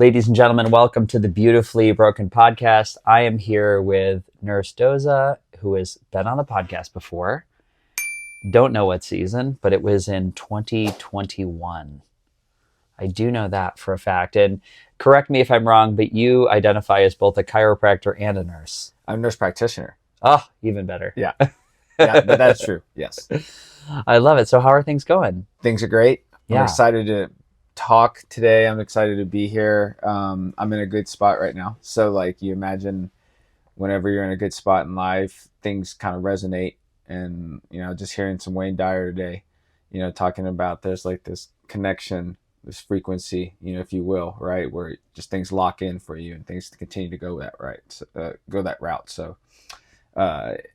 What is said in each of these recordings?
Ladies and gentlemen, welcome to the Beautifully Broken podcast. I am here with Nurse Doza, who has been on the podcast before. Don't know what season, but it was in 2021. I do know that for a fact. And correct me if I'm wrong, but you identify as both a chiropractor and a nurse. I'm a nurse practitioner. Oh, even better. Yeah. Yeah, but that's true. Yes. I love it. So how are things going? Things are great. Yeah. I'm excited to talk today. I'm excited to be here. I'm in a good spot right now. So like you imagine whenever you're in a good spot in life, things kind of resonate. And, just hearing some Wayne Dyer today, talking about there's like this connection, this frequency, if you will, right? Where just things lock in for you and things continue to go that route. So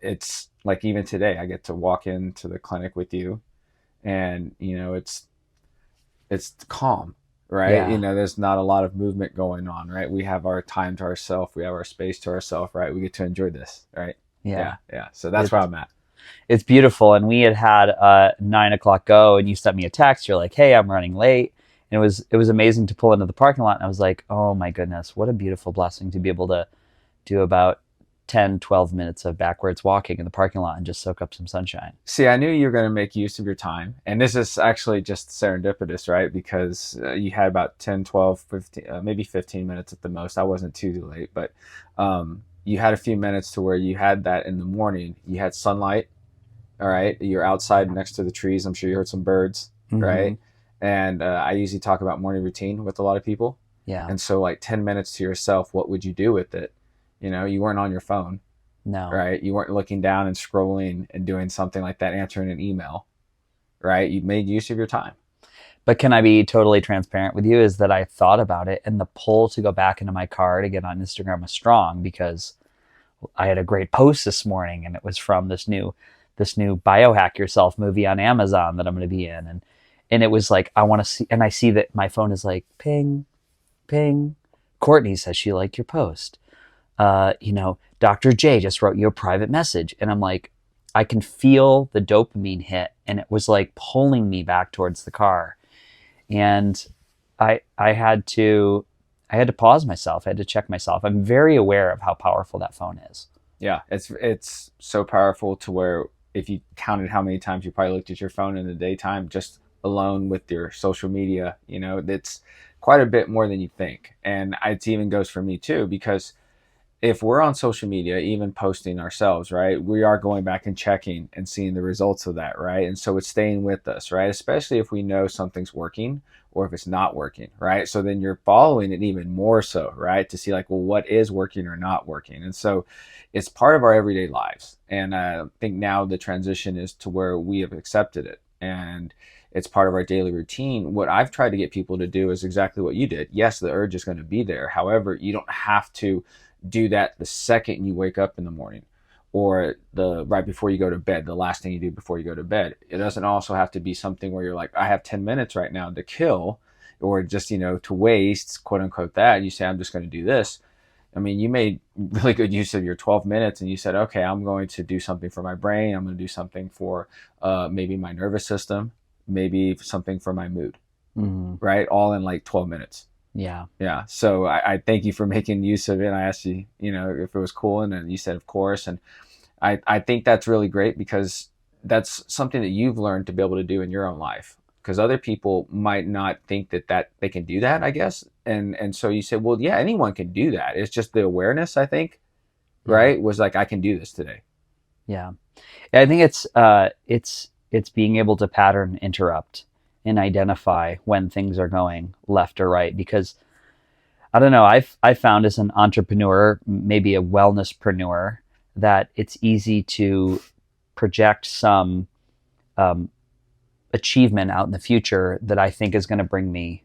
it's like even today I get to walk into the clinic with you and, it's calm, right? Yeah. There's not a lot of movement going on, right? We have our time to ourselves. We have our space to ourselves, right? We get to enjoy this, right? Yeah. Yeah. So that's where I'm at. It's beautiful. And we had a 9 o'clock go and you sent me a text. You're like, hey, I'm running late. And it was amazing to pull into the parking lot. And I was like, oh my goodness, what a beautiful blessing to be able to do about 10, 12 minutes of backwards walking in the parking lot and just soak up some sunshine. See, I knew you were going to make use of your time. And this is actually just serendipitous, right? Because you had about 10, 12, 15, maybe 15 minutes at the most. I wasn't too late, but you had a few minutes to where you had that in the morning. You had sunlight, all right? You're outside next to the trees. I'm sure you heard some birds, right? And I usually talk about morning routine with a lot of people. Yeah. And so like 10 minutes to yourself, what would you do with it? You weren't on your phone. No. Right? You weren't looking down and scrolling and doing something like that, answering an email, right? You made use of your time. But can I be totally transparent with you is that I thought about it and the pull to go back into my car to get on Instagram was strong because I had a great post this morning and it was from this new Biohack Yourself movie on Amazon that I'm going to be in. And it was like, I want to see, and I see that my phone is like, ping, ping. Courtney says she liked your post. Dr. J just wrote you a private message. And I'm like, I can feel the dopamine hit. And it was like pulling me back towards the car. And I had to pause myself. I had to check myself. I'm very aware of how powerful that phone is. Yeah, it's so powerful to where if you counted how many times you probably looked at your phone in the daytime, just alone with your social media, that's quite a bit more than you think. And it even goes for me too, because if we're on social media, even posting ourselves, right, we are going back and checking and seeing the results of that, right? And so it's staying with us, right? Especially if we know something's working or if it's not working, right? So then you're following it even more so, right? To see like, well, what is working or not working? And so it's part of our everyday lives. And I think now the transition is to where we have accepted it. And it's part of our daily routine. What I've tried to get people to do is exactly what you did. Yes, the urge is going to be there. However, you don't have to do that the second you wake up in the morning or the right before you go to bed, the last thing you do before you go to bed. It doesn't also have to be something where you're like, I have 10 minutes right now to kill or just, to waste, quote unquote, that. And you say, I'm just going to do this. I mean, you made really good use of your 12 minutes and you said, okay, I'm going to do something for my brain. I'm going to do something for maybe my nervous system, maybe something for my mood, right? All in like 12 minutes. Yeah. Yeah. So I thank you for making use of it. I asked you, if it was cool. And then you said, of course. And I think that's really great because that's something that you've learned to be able to do in your own life. Because other people might not think that they can do that, I guess. And so you said, well, yeah, anyone can do that. It's just the awareness, I think, right? Was like, I can do this today. Yeah. I think it's being able to pattern interrupt and identify when things are going left or right. Because I don't know, I've found as an entrepreneur, maybe a wellnesspreneur, that it's easy to project some achievement out in the future that I think is going to bring me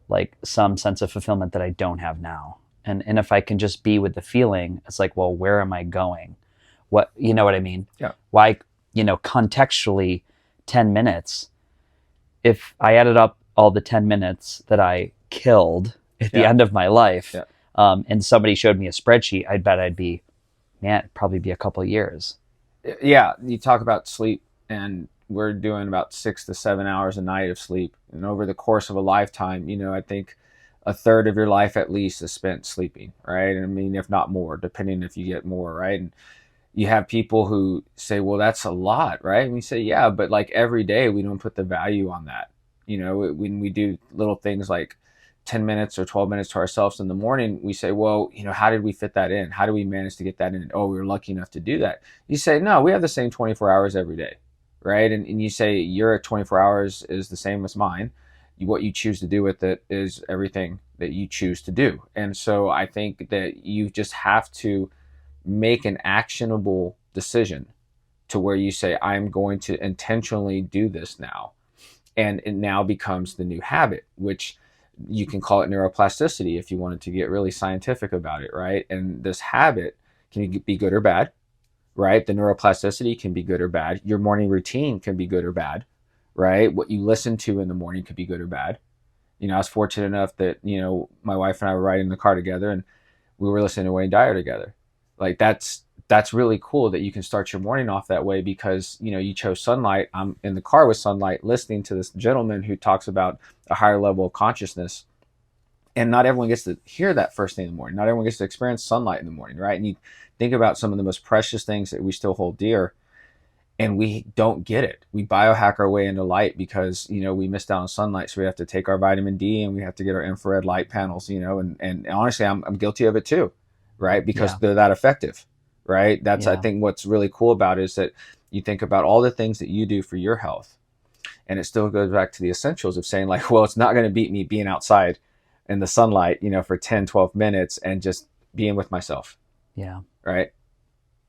like some sense of fulfillment that I don't have now. And if I can just be with the feeling, it's like, well, where am I going? What, you know what I mean? Yeah. Why, contextually 10 minutes, if I added up all the 10 minutes that I killed at the end of my life, and somebody showed me a spreadsheet, I'd bet it'd probably be a couple of years. Yeah. You talk about sleep and we're doing about 6 to 7 hours a night of sleep. And over the course of a lifetime, I think a third of your life at least is spent sleeping, right? I mean, if not more, depending if you get more, right? And you have people who say, well, that's a lot, right? And we say, yeah, but like every day we don't put the value on that. You know, when we do little things like 10 minutes or 12 minutes to ourselves in the morning, we say, well, you know, how did we fit that in? How do we manage to get that in? Oh, we were lucky enough to do that. You say, no, we have the same 24 hours every day, right? And you say your 24 hours is the same as mine. What you choose to do with it is everything that you choose to do. And so I think that you just have to make an actionable decision to where you say, I'm going to intentionally do this now. And it now becomes the new habit, which you can call it neuroplasticity if you wanted to get really scientific about it, right? And this habit can be good or bad, right? The neuroplasticity can be good or bad. Your morning routine can be good or bad, right? What you listen to in the morning could be good or bad. You know, I was fortunate enough that, you know, my wife and I were riding in the car together and we were listening to Wayne Dyer together. Like that's really cool that you can start your morning off that way because, you know, you chose sunlight. I'm in the car with sunlight listening to this gentleman who talks about a higher level of consciousness. And not everyone gets to hear that first thing in the morning. Not everyone gets to experience sunlight in the morning, right? And you think about some of the most precious things that we still hold dear and we don't get it. We biohack our way into light because, you know, we missed out on sunlight. So we have to take our vitamin D and we have to get our infrared light panels, you know, and honestly, I'm guilty of it too, right? Because they're that effective, right? That's, I think what's really cool about it is that you think about all the things that you do for your health. And it still goes back to the essentials of saying like, well, it's not going to beat me being outside in the sunlight, you know, for 10, 12 minutes and just being with myself. Yeah. Right.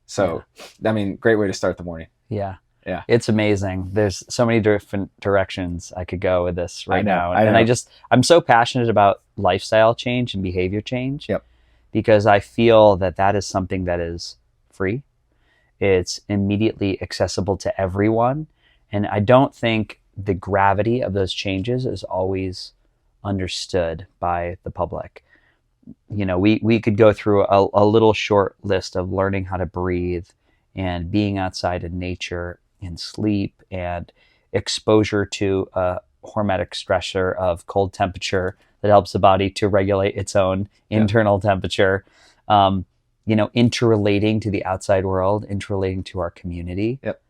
So, I mean, great way to start the morning. Yeah. Yeah. It's amazing. There's so many different directions I could go with this right now. I know. And I'm so passionate about lifestyle change and behavior change. Yep. Because I feel that is something that is free. It's immediately accessible to everyone. And I don't think the gravity of those changes is always understood by the public. You know, we could go through a little short list of learning how to breathe and being outside in nature and sleep and exposure to a hormetic stressor of cold temperature that helps the body to regulate its own internal temperature. You know, interrelating to the outside world, interrelating to our community. Yep.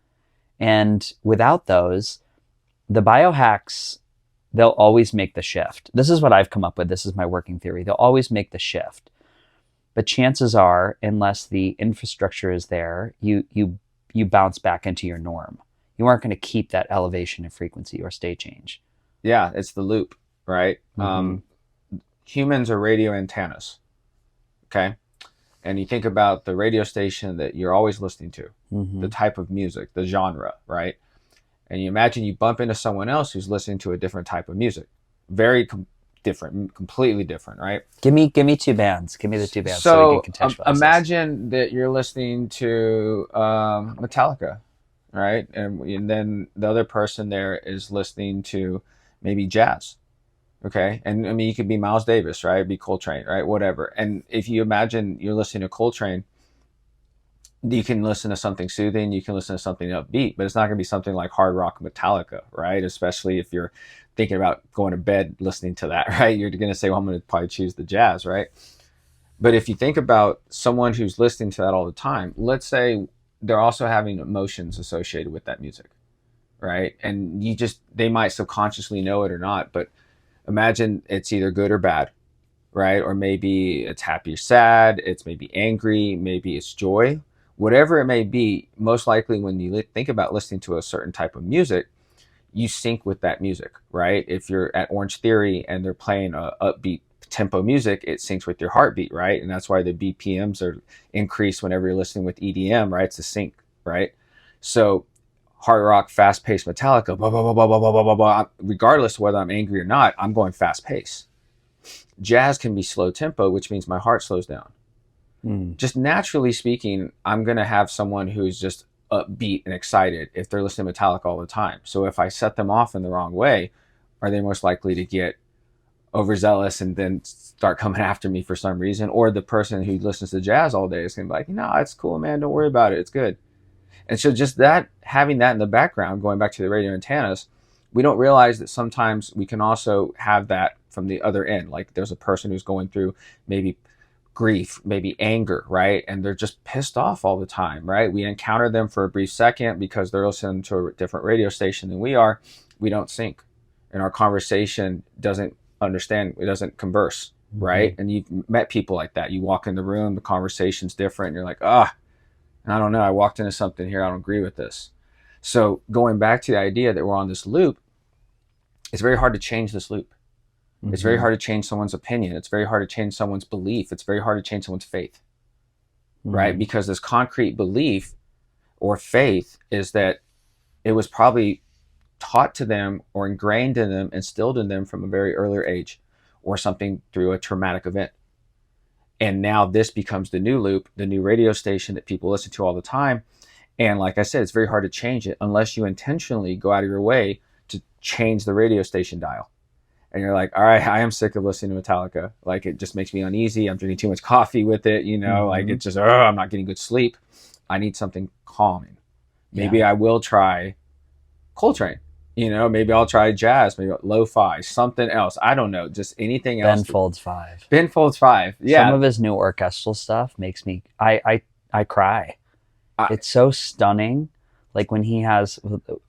And without those, the biohacks, they'll always make the shift. This is what I've come up with. This is my working theory. They'll always make the shift. But chances are, unless the infrastructure is there, you bounce back into your norm. You aren't going to keep that elevation of frequency or state change. Yeah, it's the loop, right? Mm-hmm. Humans are radio antennas, okay? And you think about the radio station that you're always listening to, the type of music, the genre, right? And you imagine you bump into someone else who's listening to a different type of music. Very different, completely different, right? Give me two bands. Give me the two bands so we can contextualize imagine that you're listening to Metallica, right? And then the other person there is listening to maybe jazz. Okay. And I mean, you could be Miles Davis, right? Be Coltrane, right? Whatever. And if you imagine you're listening to Coltrane, you can listen to something soothing, you can listen to something upbeat, but it's not going to be something like hard rock Metallica, right? Especially if you're thinking about going to bed listening to that, right? You're going to say, well, I'm going to probably choose the jazz, right? But if you think about someone who's listening to that all the time, let's say they're also having emotions associated with that music, right? And they might subconsciously know it or not, but imagine it's either good or bad, right? Or maybe it's happy or sad, it's maybe angry, maybe it's joy. Whatever it may be, most likely when you think about listening to a certain type of music, you sync with that music, right? If you're at Orange Theory and they're playing a upbeat tempo music, it syncs with your heartbeat, right? And that's why the BPMs are increased whenever you're listening with EDM, right? It's a sync, right? So hard rock, fast-paced Metallica, blah, blah, blah, blah, blah, blah, blah, blah. Regardless of whether I'm angry or not, I'm going fast-paced. Jazz can be slow tempo, which means my heart slows down. Just naturally speaking, I'm going to have someone who's just upbeat and excited if they're listening to Metallica all the time. So if I set them off in the wrong way, are they most likely to get overzealous and then start coming after me for some reason? Or the person who listens to jazz all day is going to be like, no, it's cool, man. Don't worry about it. It's good. And so just that, having that in the background, going back to the radio antennas, we don't realize that sometimes we can also have that from the other end. Like there's a person who's going through maybe grief, maybe anger, right? And they're just pissed off all the time, right? We encounter them for a brief second because they're listening to a different radio station than we are. We don't sync, and our conversation doesn't understand, it doesn't converse, right? And you've met people like that. You walk in the room, the conversation's different, and you're like, I don't know, I walked into something here, I don't agree with this. So going back to the idea that we're on this loop, it's very hard to change this loop. It's very hard to change someone's opinion. It's very hard to change someone's belief. It's very hard to change someone's faith, right? Because this concrete belief or faith is that it was probably taught to them or ingrained in them, instilled in them from a very earlier age, or something through a traumatic event. And now this becomes the new loop, the new radio station that people listen to all the time. And like I said, it's very hard to change it unless you intentionally go out of your way to change the radio station dial. And you're like, all right, I am sick of listening to Metallica. Like, it just makes me uneasy. I'm drinking too much coffee with it, you know, like it's just, I'm not getting good sleep. I need something calming. Maybe I will try Coltrane, you know, maybe I'll try jazz, maybe lo-fi, something else. I don't know, just anything else. Ben Folds 5. Ben Folds 5. Yeah. Some of his new orchestral stuff makes me, I cry. It's so stunning. Like when he has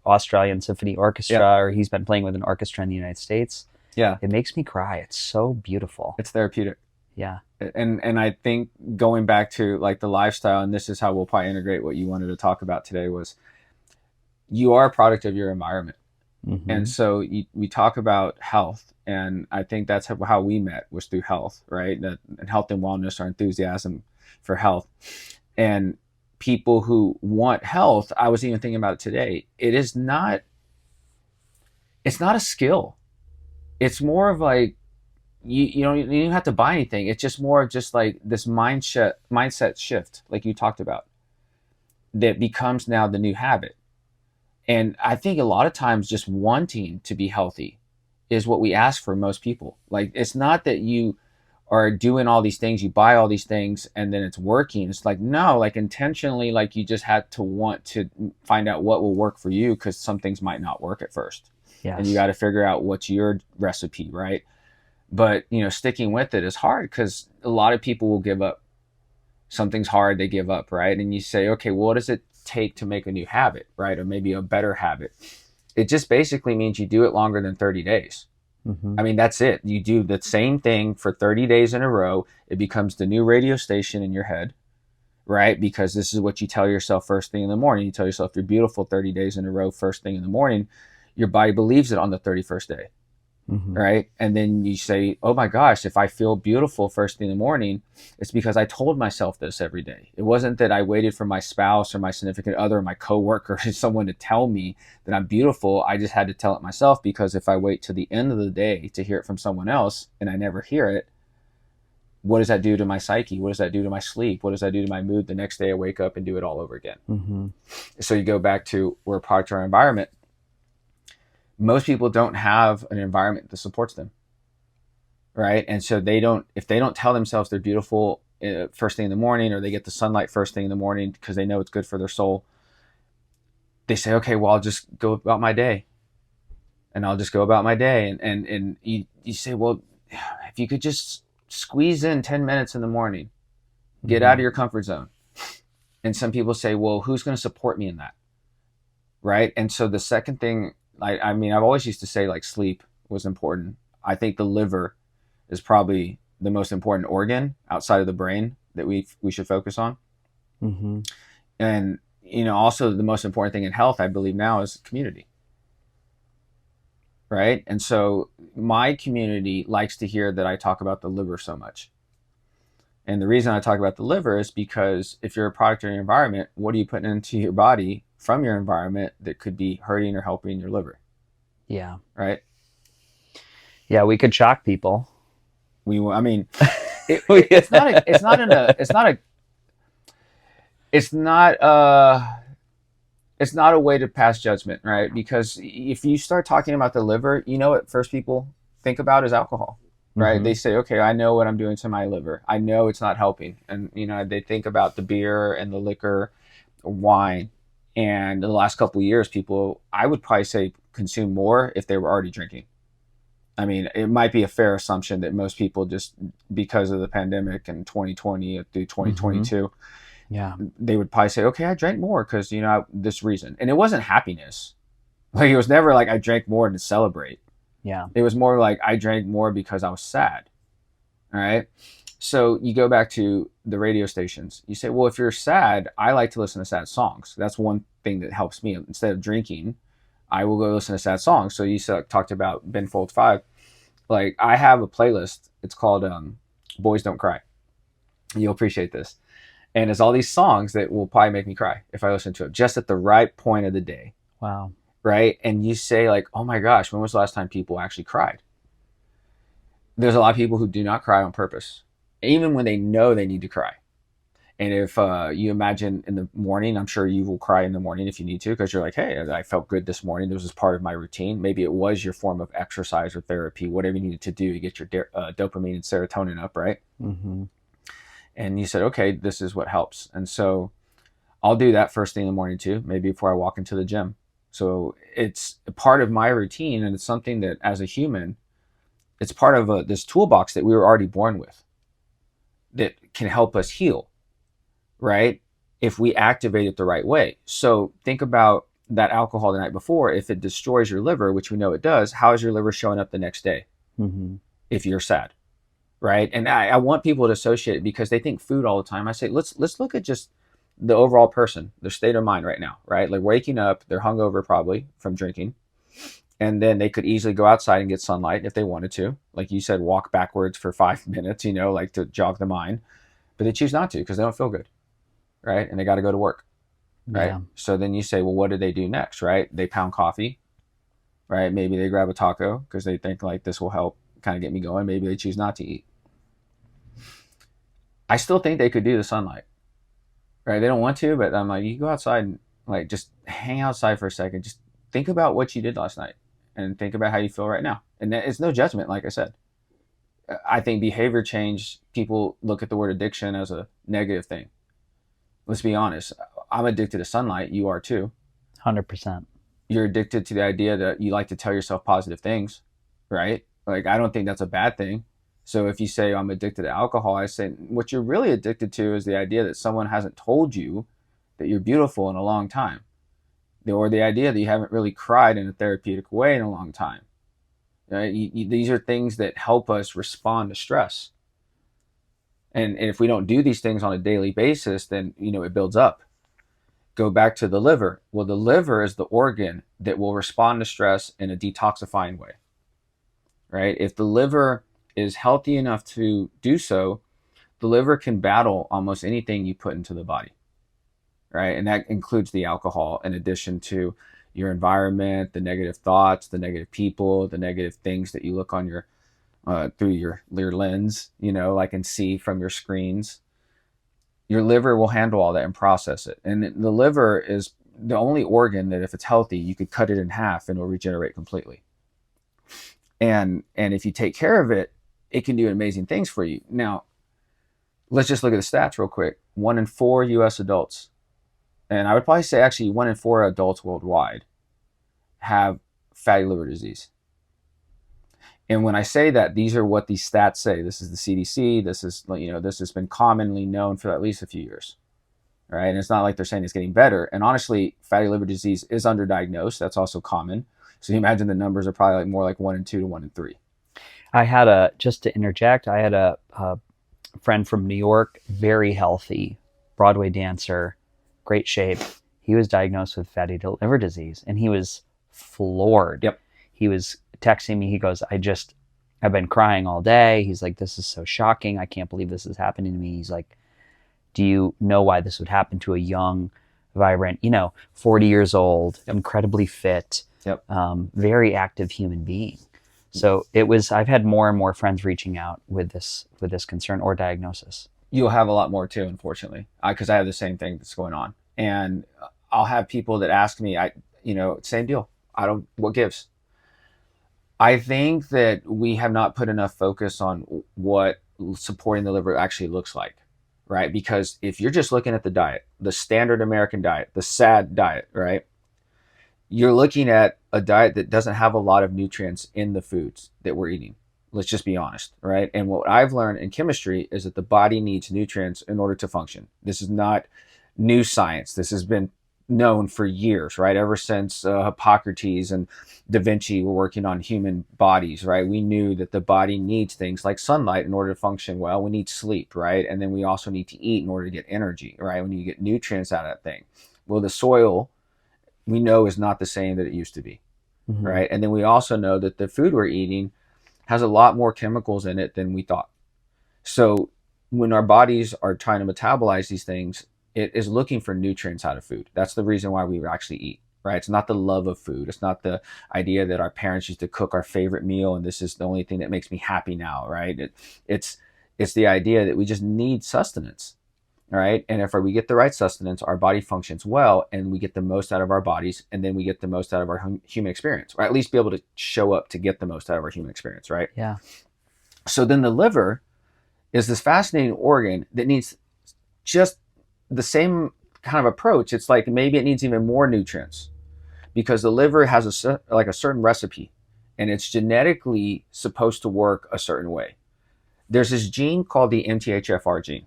Australian Symphony Orchestra, or he's been playing with an orchestra in the United States. Yeah. It makes me cry. It's so beautiful. It's therapeutic. Yeah. And I think going back to like the lifestyle, and this is how we'll probably integrate what you wanted to talk about today, was you are a product of your environment. And so we talk about health, and I think that's how we met, was through health, right? And health and wellness, our enthusiasm for health. And people who want health, I was even thinking about it today, it's not a skill. It's more of like, you don't have to buy anything. It's just more of just like this mindset shift, like you talked about, that becomes now the new habit. And I think a lot of times just wanting to be healthy is what we ask for most people. Like, it's not that you are doing all these things, you buy all these things and then it's working. It's like, no, like intentionally, like you just had to want to find out what will work for you, because some things might not work at first. Yes. And you got to figure out what's your recipe, right? But, you know, sticking with it is hard, because a lot of people will give up. Something's hard, they give up, right? And you say, okay, well, what does it take to make a new habit, right? Or maybe a better habit? It just basically means you do it longer than 30 days. I mean, that's it. You do the same thing for 30 days in a row. It becomes the new radio station in your head, right? Because this is what you tell yourself first thing in the morning. You tell yourself you're beautiful 30 days in a row, first thing in the morning. Your body believes it on the 31st day, right? And then you say, oh my gosh, if I feel beautiful first thing in the morning, it's because I told myself this every day. It wasn't that I waited for my spouse or my significant other or my coworker or someone to tell me that I'm beautiful. I just had to tell it myself, because if I wait to the end of the day to hear it from someone else and I never hear it, what does that do to my psyche? What does that do to my sleep? What does that do to my mood? The next day I wake up and do it all over again. So you go back to, we're a product of our environment. Most people don't have an environment that supports them, right? And so if they don't tell themselves they're beautiful first thing in the morning, or they get the sunlight first thing in the morning because they know it's good for their soul, they say, okay, well, I'll just go about my day. And I'll just go about my day. And you say, well, if you could just squeeze in 10 minutes in the morning, get out of your comfort zone. And some people say, well, who's going to support me in that? Right? And so the second thing, I mean, I've always used to say like sleep was important. I think the liver is probably the most important organ outside of the brain that we should focus on. And, you know, also the most important thing in health, I believe now, is community. Right? And so my community likes to hear that I talk about the liver so much. And the reason I talk about the liver is because if you're a product of your environment, what are you putting into your body from your environment that could be hurting or helping your liver? Yeah. Right? Yeah, we could shock people. I mean, it's not a way to pass judgment, right? Because if you start talking about the liver, you know what first people think about is alcohol, right? They say, okay, I know what I'm doing to my liver. I know it's not helping. And, you know, they think about the beer and the liquor, wine. And in the last couple of years, people, I would probably say consume more if they were already drinking. I mean, it might be a fair assumption that most people, just because of the pandemic in 2020 through Mm-hmm. 2022, Yeah. they would probably say, okay, I drank more because, this reason. And it wasn't happiness. Like, it was never like I drank more to celebrate. Yeah. It was more like I drank more because I was sad. All right. So you go back to the radio stations. You say, well, if you're sad, I like to listen to sad songs. That's one thing that helps me. Instead of drinking, I will go listen to sad songs. So you talked about Ben Folds 5. Like, I have a playlist. It's called Boys Don't Cry. You'll appreciate this. And it's all these songs that will probably make me cry if I listen to it just at the right point of the day. Wow. Right. And you say, like, oh my gosh, when was the last time people actually cried? There's a lot of people who do not cry on purpose, even when they know they need to cry. And if you imagine in the morning, I'm sure you will cry in the morning if you need to, because you're like, hey, I felt good this morning. This was part of my routine. Maybe it was your form of exercise or therapy, whatever you needed to do to get your dopamine and serotonin up, right? Mm-hmm. And you said, okay, this is what helps. And so I'll do that first thing in the morning too, maybe before I walk into the gym. So it's a part of my routine, and it's something that as a human, it's part of this toolbox that we were already born with that can help us heal, right? If we activate it the right way. So think about that alcohol the night before. If it destroys your liver, which we know it does, how is your liver showing up the next day? Mm-hmm. If you're sad, right? And I want people to associate it because they think food all the time. I say, let's look at just the overall person, their state of mind right now, right? Like waking up, they're hungover probably from drinking. And then they could easily go outside and get sunlight if they wanted to. Like you said, walk backwards for 5 minutes, like to jog the mind. But they choose not to because they don't feel good, right? And they got to go to work, right? Yeah. So then you say, well, what do they do next, right? They pound coffee, right? Maybe they grab a taco because they think like this will help kind of get me going. Maybe they choose not to eat. I still think they could do the sunlight, right? They don't want to, but I'm like, you go outside and like just hang outside for a second. Just think about what you did last night and think about how you feel right now. And it's no judgment, like I said. I think behavior change, people look at the word addiction as a negative thing. Let's be honest. I'm addicted to sunlight. You are too. 100%. You're addicted to the idea that you like to tell yourself positive things, right? Like, I don't think that's a bad thing. So if you say I'm addicted to alcohol, I say what you're really addicted to is the idea that someone hasn't told you that you're beautiful in a long time, or the idea that you haven't really cried in a therapeutic way in a long time. Right? These are things that help us respond to stress. And if we don't do these things on a daily basis, then, it builds up. Go back to the liver. Well, the liver is the organ that will respond to stress in a detoxifying way, right? If the liver is healthy enough to do so, the liver can battle almost anything you put into the body, right? And that includes the alcohol, in addition to your environment, the negative thoughts, the negative people, the negative things that you look on your through your lens, like and see from your screens. Your liver will handle all that and process it. And the liver is the only organ that, if it's healthy, you could cut it in half and it'll regenerate completely. And if you take care of it, it can do amazing things for you. Now, let's just look at the stats real quick. 1 in 4 U.S. adults, and I would probably say actually 1 in 4 adults worldwide, have fatty liver disease. And when I say that, these are what these stats say. This is the CDC. This is, this has been commonly known for at least a few years, right? And it's not like they're saying it's getting better. And honestly, fatty liver disease is underdiagnosed. That's also common. So you imagine the numbers are probably more like 1 in 2 to 1 in 3. Just to interject, I had a friend from New York, very healthy, Broadway dancer, great shape. He was diagnosed with fatty liver disease, and he was floored. Yep. He was texting me. He goes, I've been crying all day. He's like, this is so shocking. I can't believe this is happening to me. He's like, do you know why this would happen to a young, vibrant, 40 years old, yep, incredibly fit, yep, very active human being? So I've had more and more friends reaching out with this concern or diagnosis. You'll have a lot more too, unfortunately, because I have the same thing that's going on. And I'll have people that ask me, same deal. What gives? I think that we have not put enough focus on what supporting the liver actually looks like, right? Because if you're just looking at the diet, the standard American diet, the SAD diet, right? You're looking at a diet that doesn't have a lot of nutrients in the foods that we're eating. Let's just be honest, right? And what I've learned in chemistry is that the body needs nutrients in order to function. This is not new science. This has been known for years, right? Ever since Hippocrates and Da Vinci were working on human bodies, right? We knew that the body needs things like sunlight in order to function well. We need sleep, right? And then we also need to eat in order to get energy, right? When you get nutrients out of that thing. Well, the soil we know is not the same that it used to be, Mm-hmm. right? And then we also know that the food we're eating has a lot more chemicals in it than we thought. So when our bodies are trying to metabolize these things, it is looking for nutrients out of food. That's the reason why we actually eat, right? It's not the love of food. It's not the idea that our parents used to cook our favorite meal and this is the only thing that makes me happy now, right? It's the idea that we just need sustenance, right? And if we get the right sustenance, our body functions well and we get the most out of our bodies, and then we get the most out of our human experience, or at least be able to show up to get the most out of our human experience, right? Yeah. So then the liver is this fascinating organ that needs just the same kind of approach. It's like maybe it needs even more nutrients because the liver has a certain recipe and it's genetically supposed to work a certain way. There's this gene called the MTHFR gene.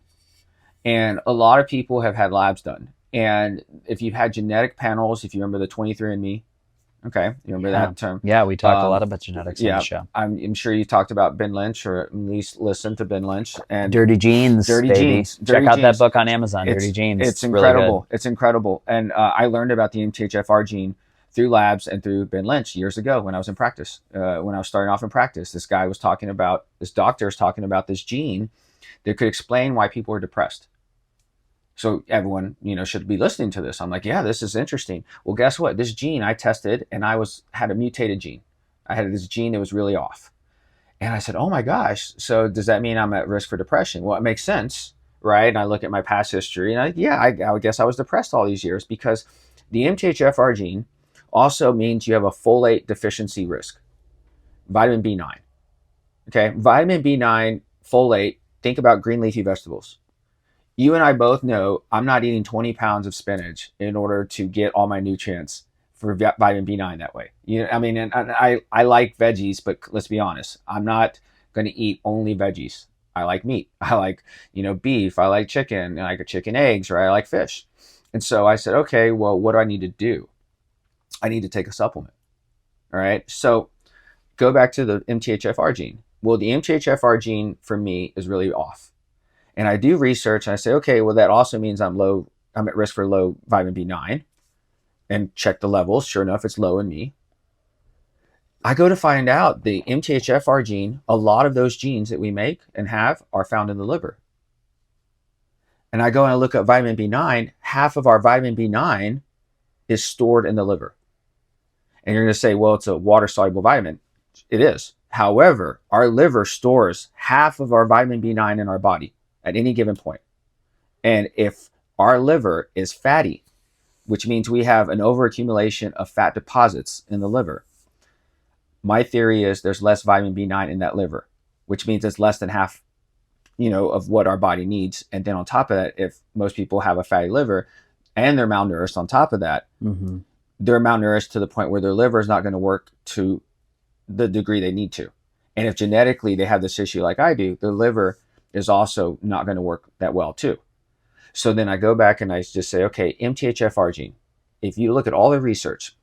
And a lot of people have had labs done. And if you've had genetic panels, if you remember the 23andMe, okay, you remember that term? Yeah, we talk a lot about genetics on the show. I'm sure you talked about Ben Lynch, or at least listened to Ben Lynch. And Dirty Genes, Dirty baby. Genes. Check out that book on Amazon, Dirty Genes. It's incredible. It's incredible. And I learned about the MTHFR gene through labs and through Ben Lynch years ago when I was in practice. When I was starting off in practice, this doctor was talking about this gene that could explain why people are depressed. So everyone, should be listening to this. I'm like, yeah, this is interesting. Well, guess what? This gene I tested, and I had a mutated gene. I had this gene that was really off. And I said, oh my gosh, so does that mean I'm at risk for depression? Well, it makes sense, right? And I look at my past history, and I guess I was depressed all these years because the MTHFR gene also means you have a folate deficiency risk. Vitamin B9. Okay, vitamin B9, folate, think about green leafy vegetables. You and I both know I'm not eating 20 pounds of spinach in order to get all my nutrients for vitamin B9 that way. And I like veggies, but let's be honest, I'm not going to eat only veggies. I like meat. I like, beef. I like chicken. I like chicken eggs, right? I like fish. And so I said, okay, well, what do I need to do? I need to take a supplement. All right. So go back to the MTHFR gene. Well, the MTHFR gene for me is really off. And I do research and I say, okay, well, that also means I'm at risk for low vitamin B9, and check the levels. Sure enough, it's low in me. I go to find out the MTHFR gene, a lot of those genes that we make and have are found in the liver. And I go and I look at vitamin B9, half of our vitamin B9 is stored in the liver. And you're going to say, well, it's a water-soluble vitamin. It is. However, our liver stores half of our vitamin B9 in our body at any given point. And if our liver is fatty, which means we have an overaccumulation of fat deposits in the liver, my theory is there's less vitamin B9 in that liver, which means it's less than half, of what our body needs. And then on top of that, if most people have a fatty liver and they're malnourished on top of that, they're malnourished to the point where their liver is not going to work to the degree they need to. And if genetically they have this issue like I do, their liver is also not going to work that well too. So then I go back and I just say, okay, MTHFR gene. If you look at all the research,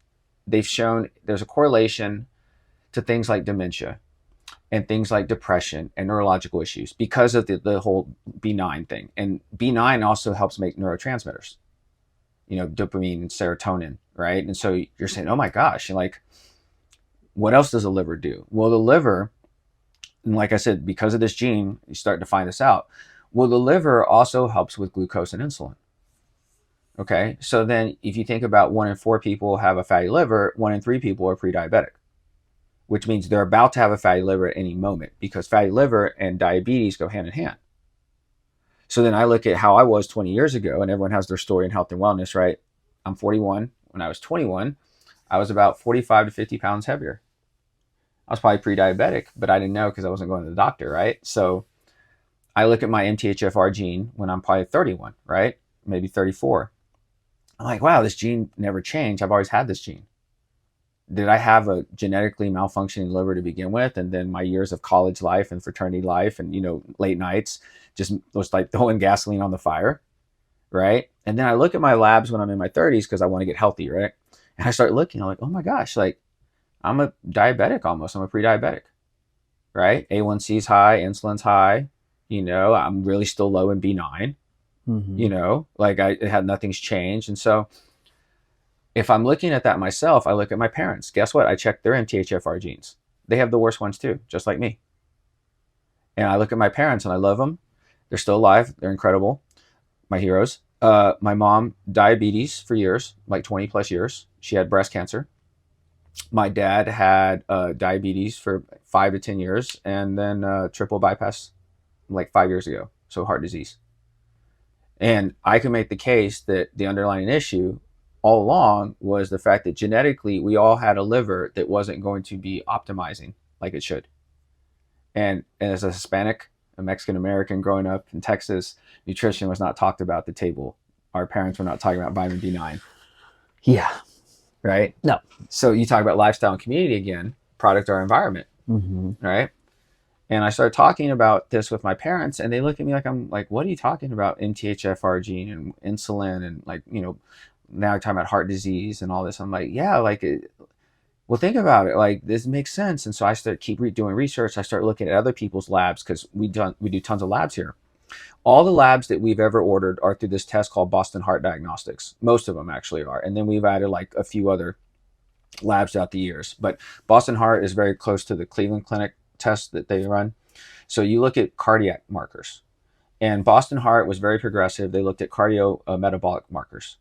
they've shown there's a correlation to things like dementia and things like depression and neurological issues because of the whole B9 thing. And B9 also helps make neurotransmitters, dopamine and serotonin, right? And so you're saying, oh my gosh, what else does the liver do? Well, the liver, and like I said, because of this gene, you start to find this out. Well, the liver also helps with glucose and insulin. Okay, so then if you think about 1 in 4 people have a fatty liver, 1 in 3 people are pre-diabetic, which means they're about to have a fatty liver at any moment because fatty liver and diabetes go hand in hand. So then I look at how I was 20 years ago, and everyone has their story in health and wellness, right? I'm 41. When I was 21, I was about 45 to 50 pounds heavier. I was probably pre-diabetic, but I didn't know because I wasn't going to the doctor, right? So I look at my MTHFR gene when I'm probably 31, right? Maybe 34. I'm like, wow, this gene never changed. I've always had this gene. Did I have a genetically malfunctioning liver to begin with? And then my years of college life and fraternity life and, late nights just was like throwing gasoline on the fire, right? And then I look at my labs when I'm in my 30s because I want to get healthy, right? And I start looking, I'm like, oh my gosh, like I'm a diabetic almost. I'm a pre-diabetic, right? A1C is high, insulin's high. I'm really still low in B9. Like nothing's changed. And so if I'm looking at that myself, I look at my parents. Guess what? I check their MTHFR genes. They have the worst ones too, just like me. And I look at my parents and I love them. They're still alive. They're incredible. My heroes. My mom, diabetes for years, like 20 plus years. She had breast cancer. My dad had diabetes for 5 to 10 years and then triple bypass like 5 years ago. So heart disease. And I can make the case that the underlying issue all along was the fact that genetically we all had a liver that wasn't going to be optimizing like it should. And as a Hispanic, a Mexican American growing up in Texas, nutrition was not talked about at the table. Our parents were not talking about vitamin B9. Yeah. Right? No. So you talk about lifestyle and community again, product or environment. Right? And I started talking about this with my parents, and they look at me like I'm like, what are you talking about? MTHFR gene and insulin and like, now I'm talking about heart disease and all this. I'm like, yeah, like, well, think about it. Like, this makes sense. And so I keep doing research. I start looking at other people's labs because we do tons of labs here. All the labs that we've ever ordered are through this test called Boston Heart Diagnostics. Most of them actually are. And then we've added like a few other labs throughout the years. But Boston Heart is very close to the Cleveland Clinic test that they run. So you look at cardiac markers. And Boston Heart was very progressive. They looked at cardio metabolic markers.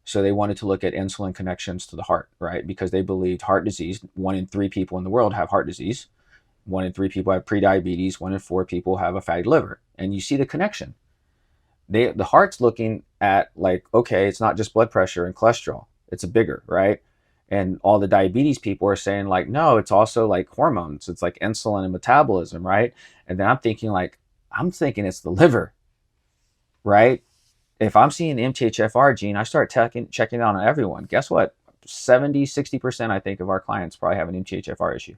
So they wanted to look at insulin connections to the heart, right? Because they believed heart disease, 1 in 3 people in the world have heart disease. 1 in 3 people have prediabetes. 1 in 4 people have a fatty liver. And you see the connection. The heart's looking at like, okay, it's not just blood pressure and cholesterol. It's bigger, right? And all the diabetes people are saying like, no, it's also like hormones. It's like insulin and metabolism, right? And then I'm thinking it's the liver, right? If I'm seeing the MTHFR gene, I start checking it out on everyone. Guess what? 70, 60%, I think, of our clients probably have an MTHFR issue.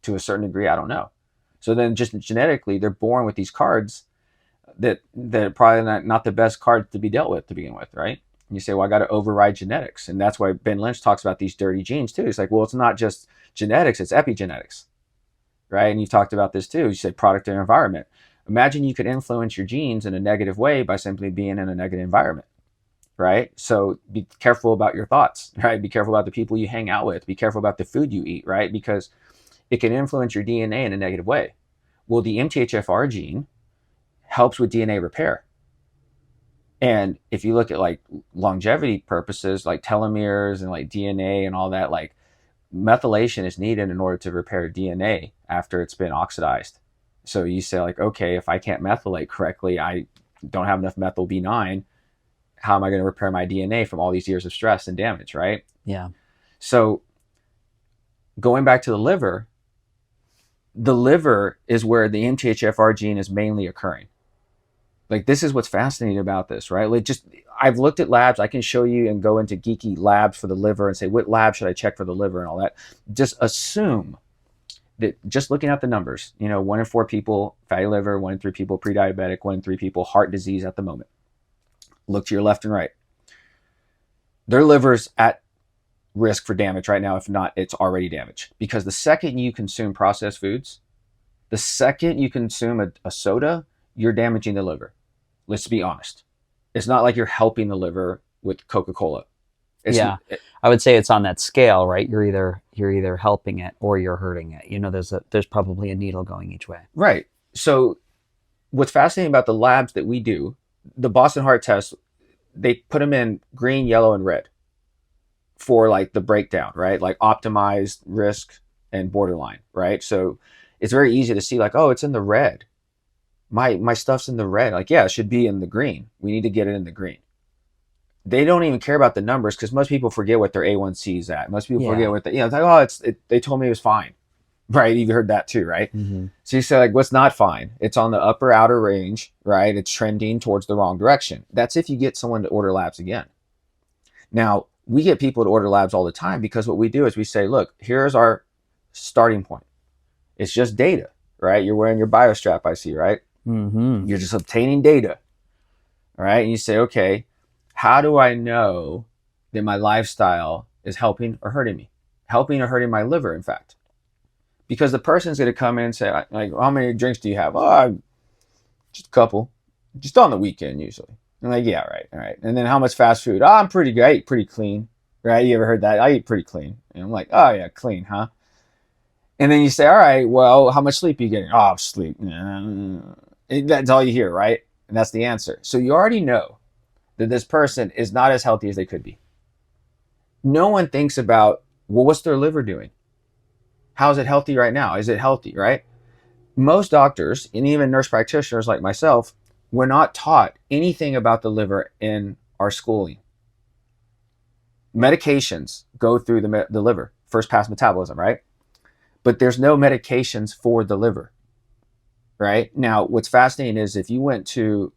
To a certain degree, I don't know. So then just genetically, they're born with these cards that are probably not the best cards to be dealt with to begin with, right? And you say, well, I got to override genetics. And that's why Ben Lynch talks about these dirty genes too. He's like, well, it's not just genetics, it's epigenetics, right? And you've talked about this too. You said product and environment. Imagine you could influence your genes in a negative way by simply being in a negative environment, right? So be careful about your thoughts, right? Be careful about the people you hang out with. Be careful about the food you eat, right? Because it can influence your DNA in a negative way. Well, the MTHFR gene helps with DNA repair. And if you look at like longevity purposes, like telomeres and like DNA and all that, like methylation is needed in order to repair DNA after it's been oxidized. So you say like, okay, if I can't methylate correctly, I don't have enough methyl B9. How am I going to repair my DNA from all these years of stress and damage, right? Yeah. So going back to the liver is where the MTHFR gene is mainly occurring. Like, this is what's fascinating about this, right? Like, I've looked at labs. I can show you and go into geeky labs for the liver and say, what lab should I check for the liver and all that? Just assume that just looking at the numbers, 1 in 4 people, fatty liver, 1 in 3 people, pre-diabetic, 1 in 3 people, heart disease at the moment. Look to your left and right. Their liver's at risk for damage right now. If not, it's already damaged. Because the second you consume processed foods, the second you consume a soda, you're damaging the liver. Let's be honest. It's not like you're helping the liver with Coca-Cola. I would say it's on that scale, right? You're either helping it or you're hurting it. There's probably a needle going each way. Right. So what's fascinating about the labs that we do, the Boston Heart test, they put them in green, yellow, and red for like the breakdown, right? Like optimized, risk, and borderline, right? So it's very easy to see like, oh, it's in the red. My stuff's in the red. Like, yeah, it should be in the green. We need to get it in the green. They don't even care about the numbers because most people forget what their A1C is at. Most people forget what it's like, oh, they told me it was fine. Right? You've heard that too, right? Mm-hmm. So you say like, what's not fine? It's on the upper outer range, right? It's trending towards the wrong direction. That's if you get someone to order labs again. Now, We get people to order labs all the time because what we do is we say, look, here's our starting point. It's just data, right? You're wearing your biostrap, I see, right? Mm-hmm. You're just obtaining data, right? And you say, okay, how do I know that my lifestyle is helping or hurting me? Helping or hurting my liver, in fact. Because the person's going to come in and say, like, how many drinks do you have? Oh, just a couple. Just on the weekend, usually. I'm like, yeah, right, all right. And then how much fast food? Oh, I'm pretty good. I eat pretty clean, right? You ever heard that? I eat pretty clean. And I'm like, oh, yeah, clean, huh? And then you say, all right, well, how much sleep are you getting? Oh, sleep. That's all you hear, right? And that's the answer. So you already know that this person is not as healthy as they could be. No one thinks about, well, what's their liver doing? How is it healthy right now? Is it healthy, right? Most doctors and even nurse practitioners like myself, we're not taught anything about the liver in our schooling. Medications go through the liver, first pass metabolism, right? But there's no medications for the liver, right? Now, what's fascinating is if you went to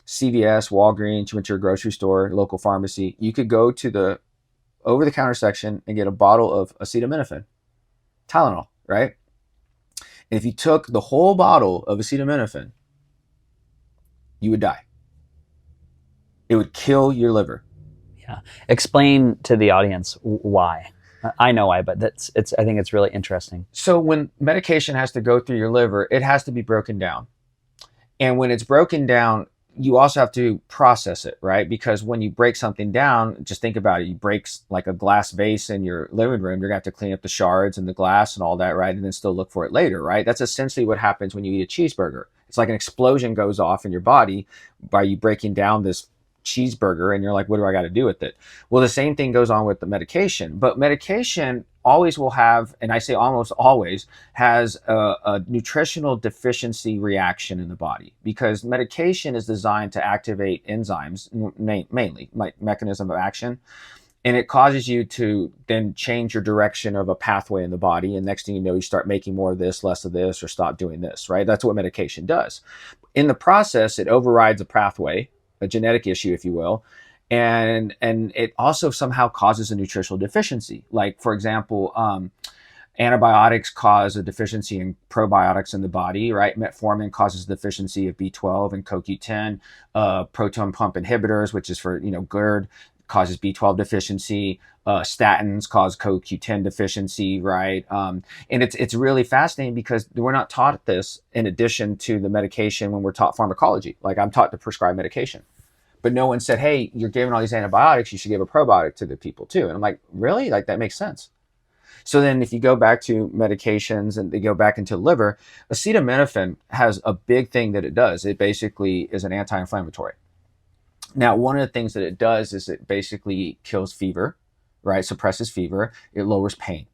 CVS, Walgreens, you went to your grocery store, local pharmacy, you could go to the over-the-counter section and get a bottle of acetaminophen, Tylenol, right? And if you took the whole bottle of acetaminophen, you would die. It would kill your liver. Yeah. Explain to the audience why. I know why, but I think it's really interesting. So when medication has to go through your liver, it has to be broken down. And when it's broken down, you also have to process it, right? Because when you break something down, just think about it. You break like a glass vase in your living room, you're going to have to clean up the shards and the glass and all that, right? And then still look for it later, right? That's essentially what happens when you eat a cheeseburger. It's like an explosion goes off in your body by you breaking down this cheeseburger, and you're like, what do I got to do with it? Well, the same thing goes on with the medication, but medication always will have, and I say almost always, has a nutritional deficiency reaction in the body, because medication is designed to activate enzymes, mainly like mechanism of action, and it causes you to then change your direction of a pathway in the body, and next thing you know, you start making more of this, less of this, or stop doing this, right? That's what medication does. In the process, it overrides a pathway, a genetic issue, if you will, and it also somehow causes a nutritional deficiency. Like, for example, antibiotics cause a deficiency in probiotics in the body, right? Metformin causes a deficiency of B12 and CoQ10. Proton pump inhibitors, which is for GERD, causes B12 deficiency. Statins cause CoQ10 deficiency, right? And it's really fascinating because we're not taught this in addition to the medication when we're taught pharmacology. Like, I'm taught to prescribe medication. But no one said, hey, you're giving all these antibiotics, you should give a probiotic to the people too. And I'm like, really? Like, that makes sense. So then if you go back to medications and they go back into liver, acetaminophen has a big thing that it does. It basically is an anti-inflammatory. Now, one of the things that it does is it basically kills fever, right? Suppresses fever. It lowers pain.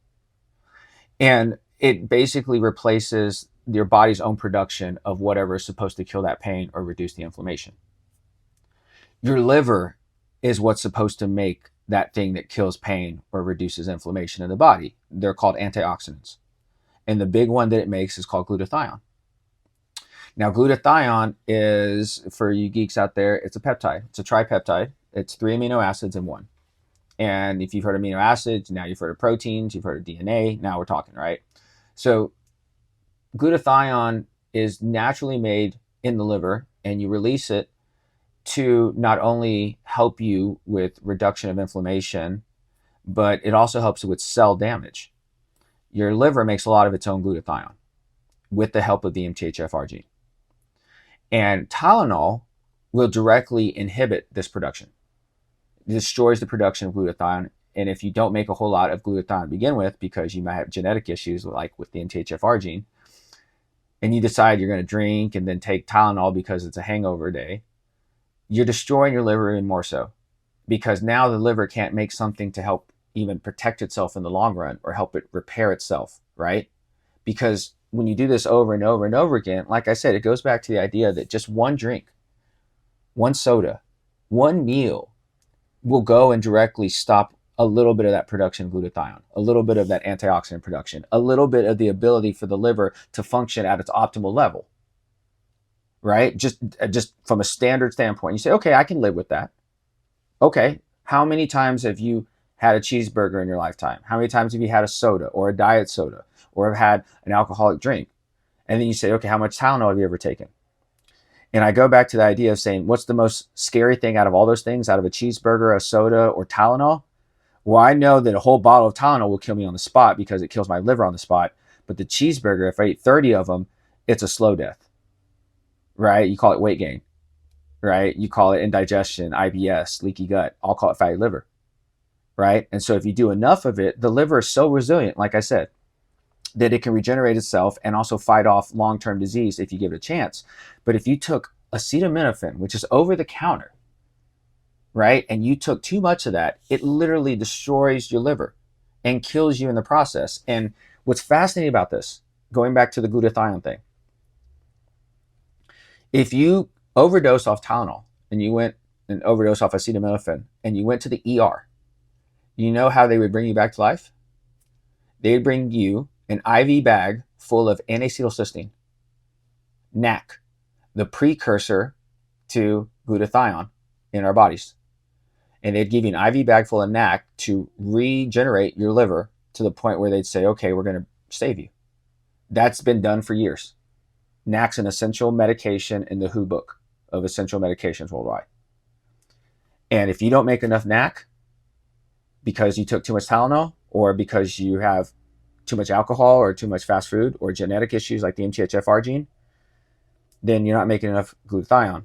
And it basically replaces your body's own production of whatever is supposed to kill that pain or reduce the inflammation. Your liver is what's supposed to make that thing that kills pain or reduces inflammation in the body. They're called antioxidants. And the big one that it makes is called glutathione. Now, glutathione is, for you geeks out there, it's a peptide. It's a tripeptide. It's 3 amino acids in one. And if you've heard of amino acids, now you've heard of proteins, you've heard of DNA, now we're talking, right? So glutathione is naturally made in the liver, and you release it to not only help you with reduction of inflammation, but it also helps with cell damage. Your liver makes a lot of its own glutathione with the help of the MTHFR gene. And Tylenol will directly inhibit this production. It destroys the production of glutathione. And if you don't make a whole lot of glutathione to begin with, because you might have genetic issues like with the MTHFR gene, and you decide you're going to drink and then take Tylenol because it's a hangover day, you're destroying your liver even more so, because now the liver can't make something to help even protect itself in the long run or help it repair itself, right? Because when you do this over and over and over again, like I said, it goes back to the idea that just one drink, one soda, one meal will go and directly stop a little bit of that production of glutathione, a little bit of that antioxidant production, a little bit of the ability for the liver to function at its optimal level. Right? Just from a standard standpoint, you say, okay, I can live with that. Okay, How many times have you had a cheeseburger in your lifetime? How many times have you had a soda or a diet soda or have had an alcoholic drink? And then you say, okay, how much Tylenol have you ever taken? And I go back to the idea of saying, what's the most scary thing out of all those things, out of a cheeseburger, a soda, or Tylenol? Well, I know that a whole bottle of Tylenol will kill me on the spot because it kills my liver on the spot. But the cheeseburger, if I eat 30 of them, it's a slow death, right? You call it weight gain, right? You call it indigestion, IBS, leaky gut. I'll call it fatty liver, right? And so if you do enough of it, the liver is so resilient, like I said, that it can regenerate itself and also fight off long-term disease if you give it a chance. But if you took acetaminophen, which is over the counter, right, and you took too much of that, it literally destroys your liver and kills you in the process. And what's fascinating about this, going back to the glutathione thing, if you overdose off Tylenol and you went and overdose off acetaminophen and you went to the ER, you know how they would bring you back to life? They'd bring you an IV bag full of N-acetylcysteine, NAC, the precursor to glutathione in our bodies. And they'd give you an IV bag full of NAC to regenerate your liver to the point where they'd say, okay, we're going to save you. That's been done for years. NAC's an essential medication in the WHO book of essential medications worldwide. And if you don't make enough NAC because you took too much Tylenol or because you have too much alcohol or too much fast food or genetic issues like the MTHFR gene, then you're not making enough glutathione.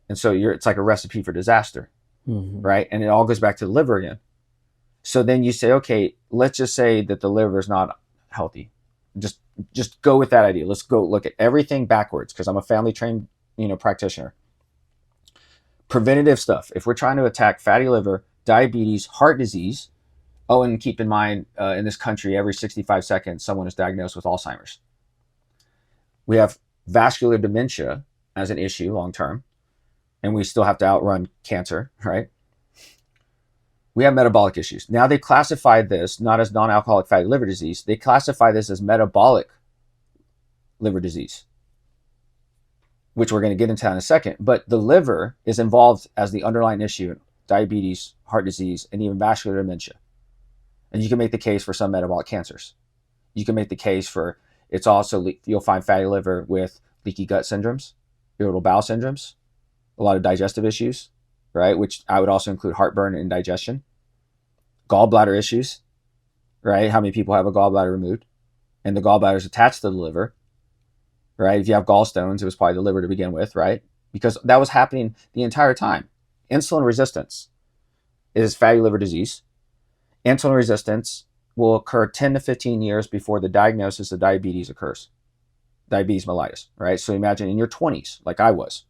And so it's like a recipe for disaster, right? And it all goes back to the liver again. So then you say, okay, let's just say that the liver is not healthy. Just go with that idea. Let's go look at everything backwards because I'm a family trained, practitioner. Preventative stuff. If we're trying to attack fatty liver, diabetes, heart disease, oh, and keep in mind, in this country, every 65 seconds, someone is diagnosed with Alzheimer's. We have vascular dementia as an issue long term, and we still have to outrun cancer, right? We have metabolic issues. Now they classified this not as non-alcoholic fatty liver disease. They classify this as metabolic liver disease, which we're going to get into in a second. But the liver is involved as the underlying issue in diabetes, heart disease, and even vascular dementia. And you can make the case for some metabolic cancers. You can make the case for it's also, you'll find fatty liver with leaky gut syndromes, irritable bowel syndromes, a lot of digestive issues, right? Which I would also include heartburn and indigestion, gallbladder issues, right? How many people have a gallbladder removed? And the gallbladder is attached to the liver, right? If you have gallstones, it was probably the liver to begin with, right? Because that was happening the entire time. Insulin resistance is fatty liver disease. Insulin resistance will occur 10 to 15 years before the diagnosis of diabetes occurs. Diabetes mellitus, right? So imagine in your 20s, like I was,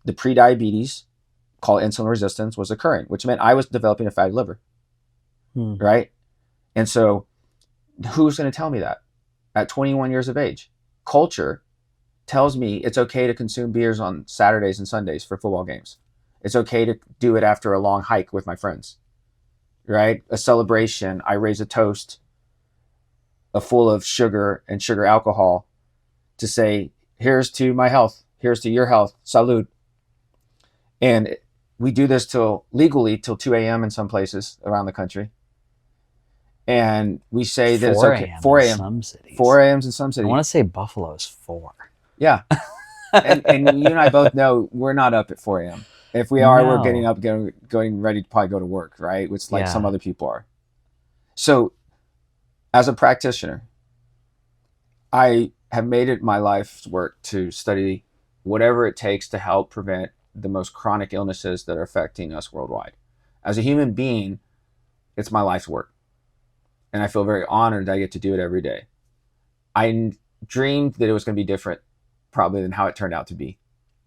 the pre-diabetes called insulin resistance was occurring, which meant I was developing a fatty liver, right? And so who's going to tell me that at 21 years of age? Culture tells me it's okay to consume beers on Saturdays and Sundays for football games. It's okay to do it after a long hike with my friends, right? A celebration, I raise a toast full of sugar and sugar alcohol to say, here's to my health, here's to your health, salud. And we do this legally till 2 a.m. in some places around the country. And we say that it's okay. 4 a.m. Some cities. 4 a.m. in some cities. I want to say Buffalo's 4. Yeah. and you and I both know we're not up at 4 a.m. If we are, we're getting up, going ready to probably go to work, right? Which like some other people are. So as a practitioner, I have made it my life's work to study whatever it takes to help prevent the most chronic illnesses that are affecting us worldwide. As a human being, it's my life's work. And I feel very honored that I get to do it every day. I dreamed that it was going to be different probably than how it turned out to be,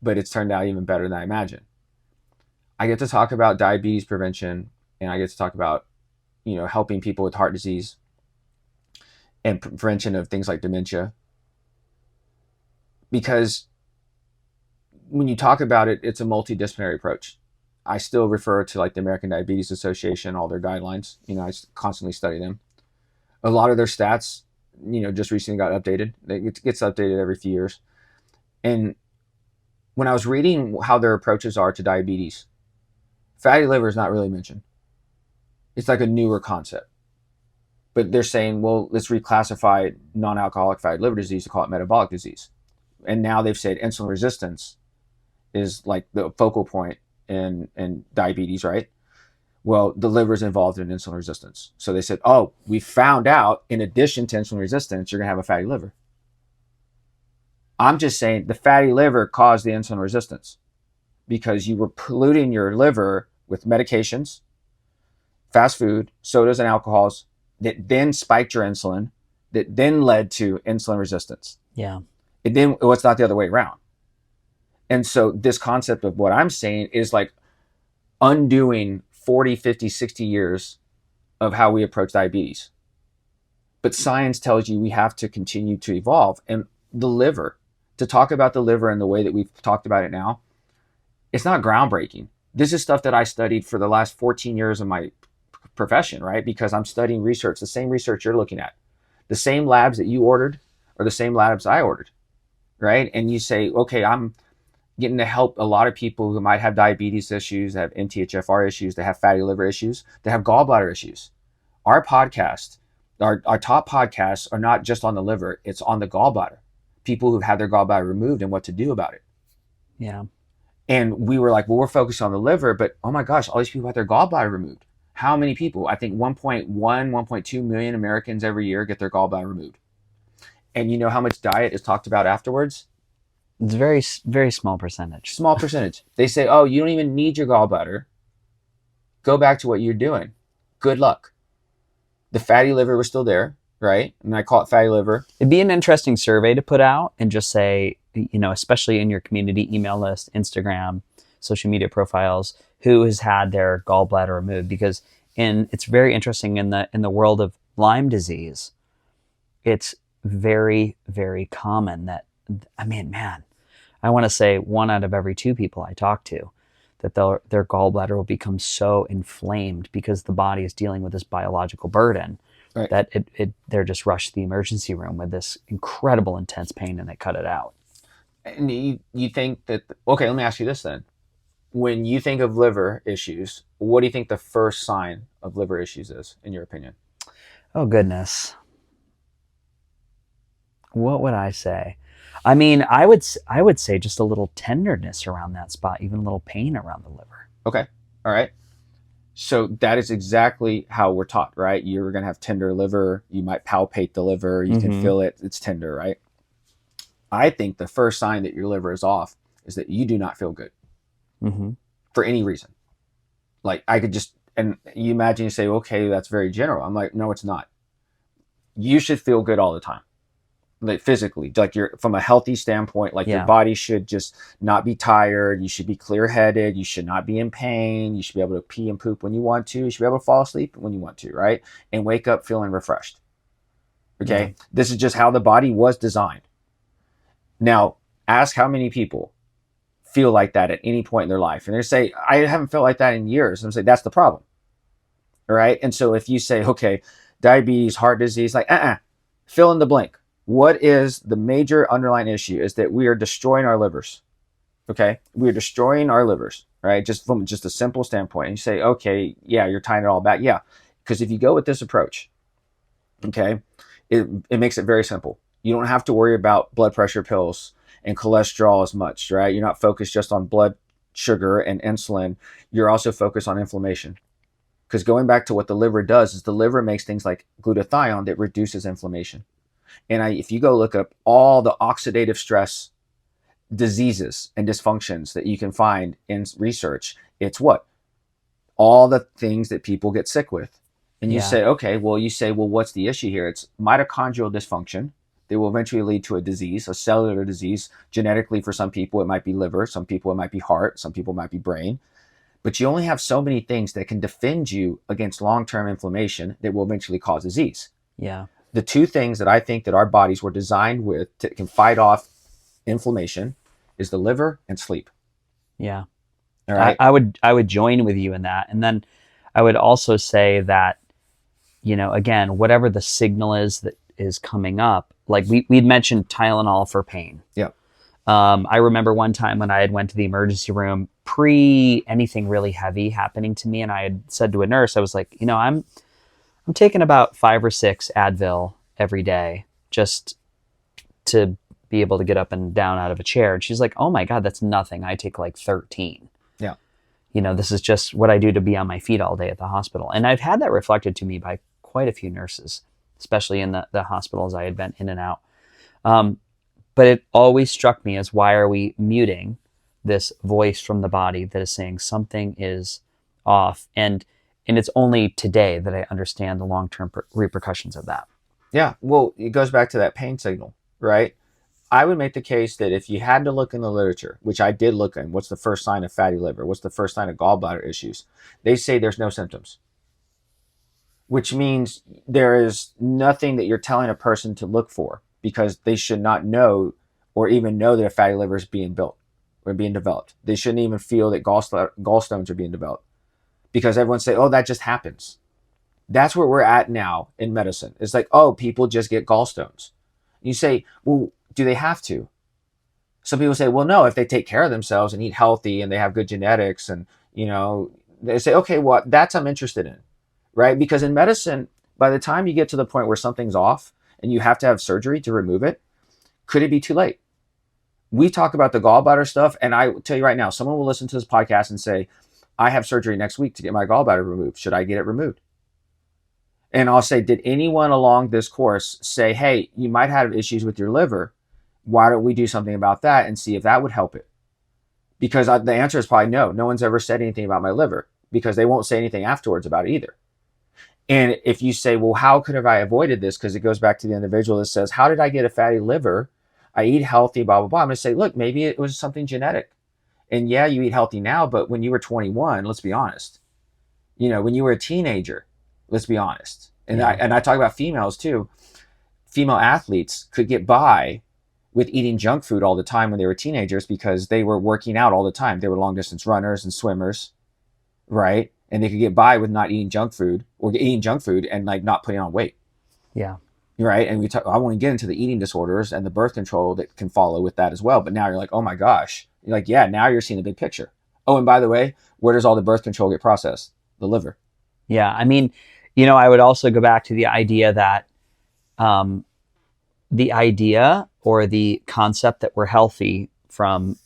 but it's turned out even better than I imagined. I get to talk about diabetes prevention, and I get to talk about, helping people with heart disease and prevention of things like dementia. Because when you talk about it, it's a multidisciplinary approach. I still refer to like the American Diabetes Association, all their guidelines. I constantly study them. A lot of their stats, just recently got updated. It gets updated every few years. And when I was reading how their approaches are to diabetes, fatty liver is not really mentioned. It's like a newer concept. But they're saying, well, let's reclassify non-alcoholic fatty liver disease to call it metabolic disease. And now they've said insulin resistance is like the focal point in diabetes, right? Well, the liver is involved in insulin resistance. So they said, oh, we found out in addition to insulin resistance, you're going to have a fatty liver. I'm just saying the fatty liver caused the insulin resistance because you were polluting your liver with medications, fast food, sodas, and alcohols that then spiked your insulin, that then led to insulin resistance. Yeah. It's not the other way around. And so this concept of what I'm saying is like undoing 40, 50, 60 years of how we approach diabetes. But science tells you we have to continue to evolve. And the liver, to talk about the liver in the way that we've talked about it now, it's not groundbreaking. This is stuff that I studied for the last 14 years of my profession, right? Because I'm studying research, the same research you're looking at. The same labs that you ordered are the same labs I ordered, right? And you say, okay, I'm getting to help a lot of people who might have diabetes issues, that have NTHFR issues, that have fatty liver issues, that have gallbladder issues. Our podcast, our top podcasts are not just on the liver, it's on the gallbladder. People who've had their gallbladder removed and what to do about it. Yeah. And we were like, well, we're focused on the liver, but oh my gosh, all these people have their gallbladder removed. How many people? I think 1.1, 1.2 million Americans every year get their gallbladder removed. And you know how much diet is talked about afterwards? It's very, very small percentage. Small percentage. They say, oh, you don't even need your gallbladder. Go back to what you're doing. Good luck. The fatty liver was still there, right? And I call it fatty liver. It'd be an interesting survey to put out and just say, you know, especially in your community email list, Instagram, social media profiles, who has had their gallbladder removed. Because it's very interesting in the world of Lyme disease, it's very, very common that, I mean, man, I want to say 1 out of every 2 people I talk to, that their gallbladder will become so inflamed because the body is dealing with this biological burden, right, that they're just rushed to the emergency room with this incredible intense pain and they cut it out. And you think that, okay, let me ask you this then. When you think of liver issues, what do you think the first sign of liver issues is, in your opinion? Oh, goodness. What would I say? I mean, I would say just a little tenderness around that spot, even a little pain around the liver. Okay. All right. So that is exactly how we're taught, right? You're going to have tender liver. You might palpate the liver. You can feel it. It's tender, right? I think the first sign that your liver is off is that you do not feel good for any reason. Like I could just, and you imagine you say, okay, that's very general. I'm like, no, it's not. You should feel good all the time. Like physically, like you're from a healthy standpoint, like your body should just not be tired. You should be clear-headed. You should not be in pain. You should be able to pee and poop when you want to. You should be able to fall asleep when you want to, right? And wake up feeling refreshed. Okay. Yeah. This is just how the body was designed. Now, ask how many people feel like that at any point in their life. And they say, I haven't felt like that in years. And I'm saying, that's the problem. All right. And so if you say, okay, diabetes, heart disease, like, fill in the blank. What is the major underlying issue is that we are destroying our livers. Okay. We are destroying our livers, right? Just from just a simple standpoint. And you say, okay, yeah, you're tying it all back. Yeah. Because if you go with this approach, okay, it makes it very simple. You don't have to worry about blood pressure pills and cholesterol as much, right? You're not focused just on blood sugar and insulin. You're also focused on inflammation. Because going back to what the liver does is the liver makes things like glutathione that reduces inflammation. And if you go look up all the oxidative stress diseases and dysfunctions that you can find in research, it's what? All the things that people get sick with. And you say, okay, well, what's the issue here? It's mitochondrial dysfunction. They will eventually lead to a disease, a cellular disease. Genetically, for some people, it might be liver. Some people, it might be heart. Some people, it might be brain. But you only have so many things that can defend you against long-term inflammation that will eventually cause disease. Yeah. The 2 things that I think that our bodies were designed with to can fight off inflammation is the liver and sleep. Yeah. All right. I would join with you in that. And then I would also say that, you know, again, whatever the signal is that is coming up, like we'd mentioned Tylenol for pain. Yeah. I remember one time when I had went to the emergency room, pre anything really heavy happening to me. And I had said to a nurse, I was like, I'm taking about 5 or 6 Advil every day just to be able to get up and down out of a chair. And she's like, oh my God, that's nothing. I take like 13. Yeah. This is just what I do to be on my feet all day at the hospital. And I've had that reflected to me by quite a few nurses, especially in the hospitals I had been in and out. But it always struck me as, why are we muting this voice from the body that is saying something is off? And it's only today that I understand the long-term repercussions of that. Yeah. Well, it goes back to that pain signal, right? I would make the case that if you had to look in the literature, which I did look in, what's the first sign of fatty liver? What's the first sign of gallbladder issues? They say there's no symptoms, which means there is nothing that you're telling a person to look for, because they should not know or even know that a fatty liver is being built or being developed. They shouldn't even feel that gallstones are being developed, because everyone say, oh, that just happens. That's where we're at now in medicine. It's like, oh, people just get gallstones. You say, well, do they have to? Some people say, well, no, if they take care of themselves and eat healthy and they have good genetics, and, they say, okay, well, that's I'm interested in, right? Because in medicine, by the time you get to the point where something's off and you have to have surgery to remove it, could it be too late? We talk about the gallbladder stuff, and I tell you right now, someone will listen to this podcast and say, I have surgery next week to get my gallbladder removed. Should I get it removed? And I'll say, did anyone along this course say, hey, you might have issues with your liver. Why don't we do something about that and see if that would help it? Because the answer is probably no. No one's ever said anything about my liver, because they won't say anything afterwards about it either. And if you say, well, how could have I avoided this? Because it goes back to the individual that says, how did I get a fatty liver? I eat healthy, blah, blah, blah. I'm going to say, look, maybe it was something genetic. And yeah, you eat healthy now, but when you were 21, let's be honest, when you were a teenager, let's be honest. And Yeah. I talk about females too. Female athletes could get by with eating junk food all the time when they were teenagers, because they were working out all the time. They were long distance runners and swimmers, right? And they could get by with not eating junk food, or eating junk food and like not putting on weight. Yeah. Right. And I want to get into the eating disorders and the birth control that can follow with that as well. But now you're like, oh my gosh. You're like, yeah, now you're seeing the big picture. Oh, and by the way, where does all the birth control get processed? The liver. Yeah. I mean, I would also go back to the idea that the idea or the concept that we're healthy from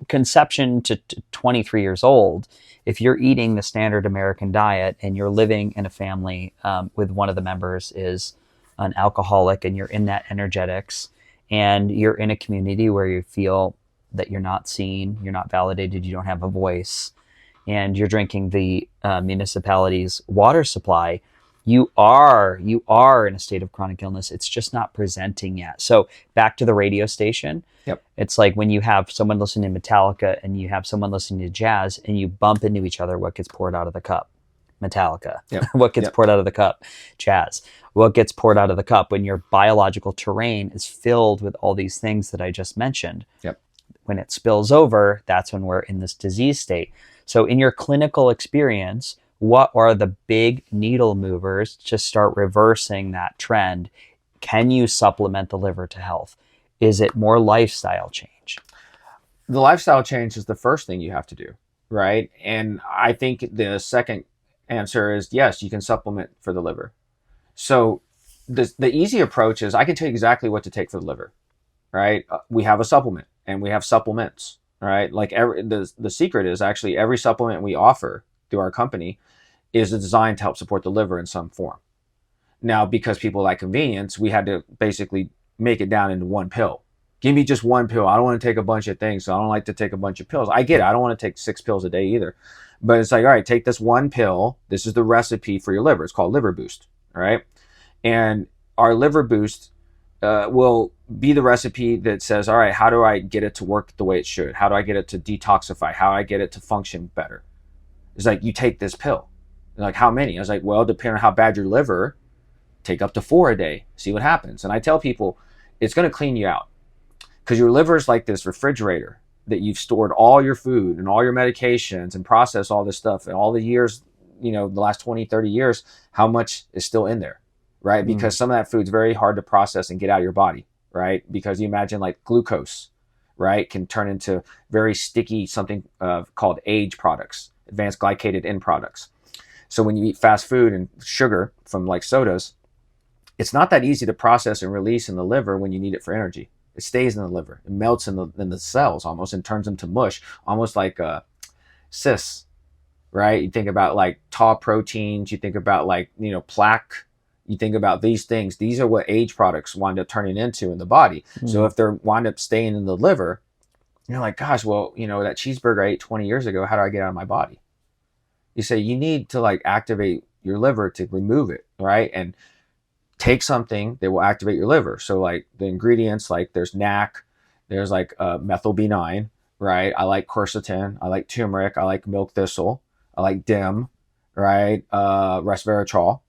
conception to 23 years old, if you're eating the standard American diet and you're living in a family with one of the members is an alcoholic, and you're in that energetics, and you're in a community where you feel that you're not seen, you're not validated, you don't have a voice, and you're drinking the municipality's water supply, you are in a state of chronic illness. It's just not presenting yet. So back to the radio station. Yep. It's like when you have someone listening to Metallica and you have someone listening to jazz, and you bump into each other, what gets poured out of the cup? Metallica. Yep. What gets Yep. poured out of the cup? Jazz. What gets poured out of the cup when your biological terrain is filled with all these things that I just mentioned? Yep. When it spills over, that's when we're in this disease state. So in your clinical experience, what are the big needle movers to start reversing that trend? Can you supplement the liver to health? Is it more lifestyle change? The lifestyle change is the first thing you have to do, right? And I think the second answer is yes, you can supplement for the liver. So the easy approach is I can tell you exactly what to take for the liver, right? We have a supplement and we have supplements, right? Like the secret is actually every supplement we offer through our company is designed to help support the liver in some form. Now, because people like convenience, we had to basically make it down into one pill. Give me just one pill. I don't want to take a bunch of things. So I don't like to take a bunch of pills. I get it. I don't want to take 6 pills a day either. But it's like, all right, take this one pill. This is the recipe for your liver. It's called Liver Boost. All right. And our Liver Boost will be the recipe that says, all right, how do I get it to work the way it should? How do I get it to detoxify? How do I get it to function better? It's like, you take this pill. They're like, how many? I was like, well, depending on how bad your liver, take up to 4 a day. See what happens. And I tell people, it's going to clean you out. Because your liver is like this refrigerator that you've stored all your food and all your medications and processed all this stuff. And all the years, the last 20, 30 years, how much is still in there, right? Because some of that food's very hard to process and get out of your body, right? Because you imagine like glucose, right, can turn into very sticky, something called age products, advanced glycated end products. So when you eat fast food and sugar from like sodas, it's not that easy to process and release in the liver when you need it for energy. It stays in the liver. It melts in the cells almost and turns them to mush, almost like cysts, right? You think about like tau proteins, you think about like, plaque, you think about these things. These are what age products wind up turning into in the body. So if they're wind up staying in the liver, you're like, gosh, well, that cheeseburger I ate 20 years ago, how do I get it out of my body? You say you need to like activate your liver to remove it, right? And take something that will activate your liver. So like the ingredients, like there's NAC, there's like methyl B9, right? I like quercetin, I like turmeric, I like milk thistle, I like dim, right? Resveratrol,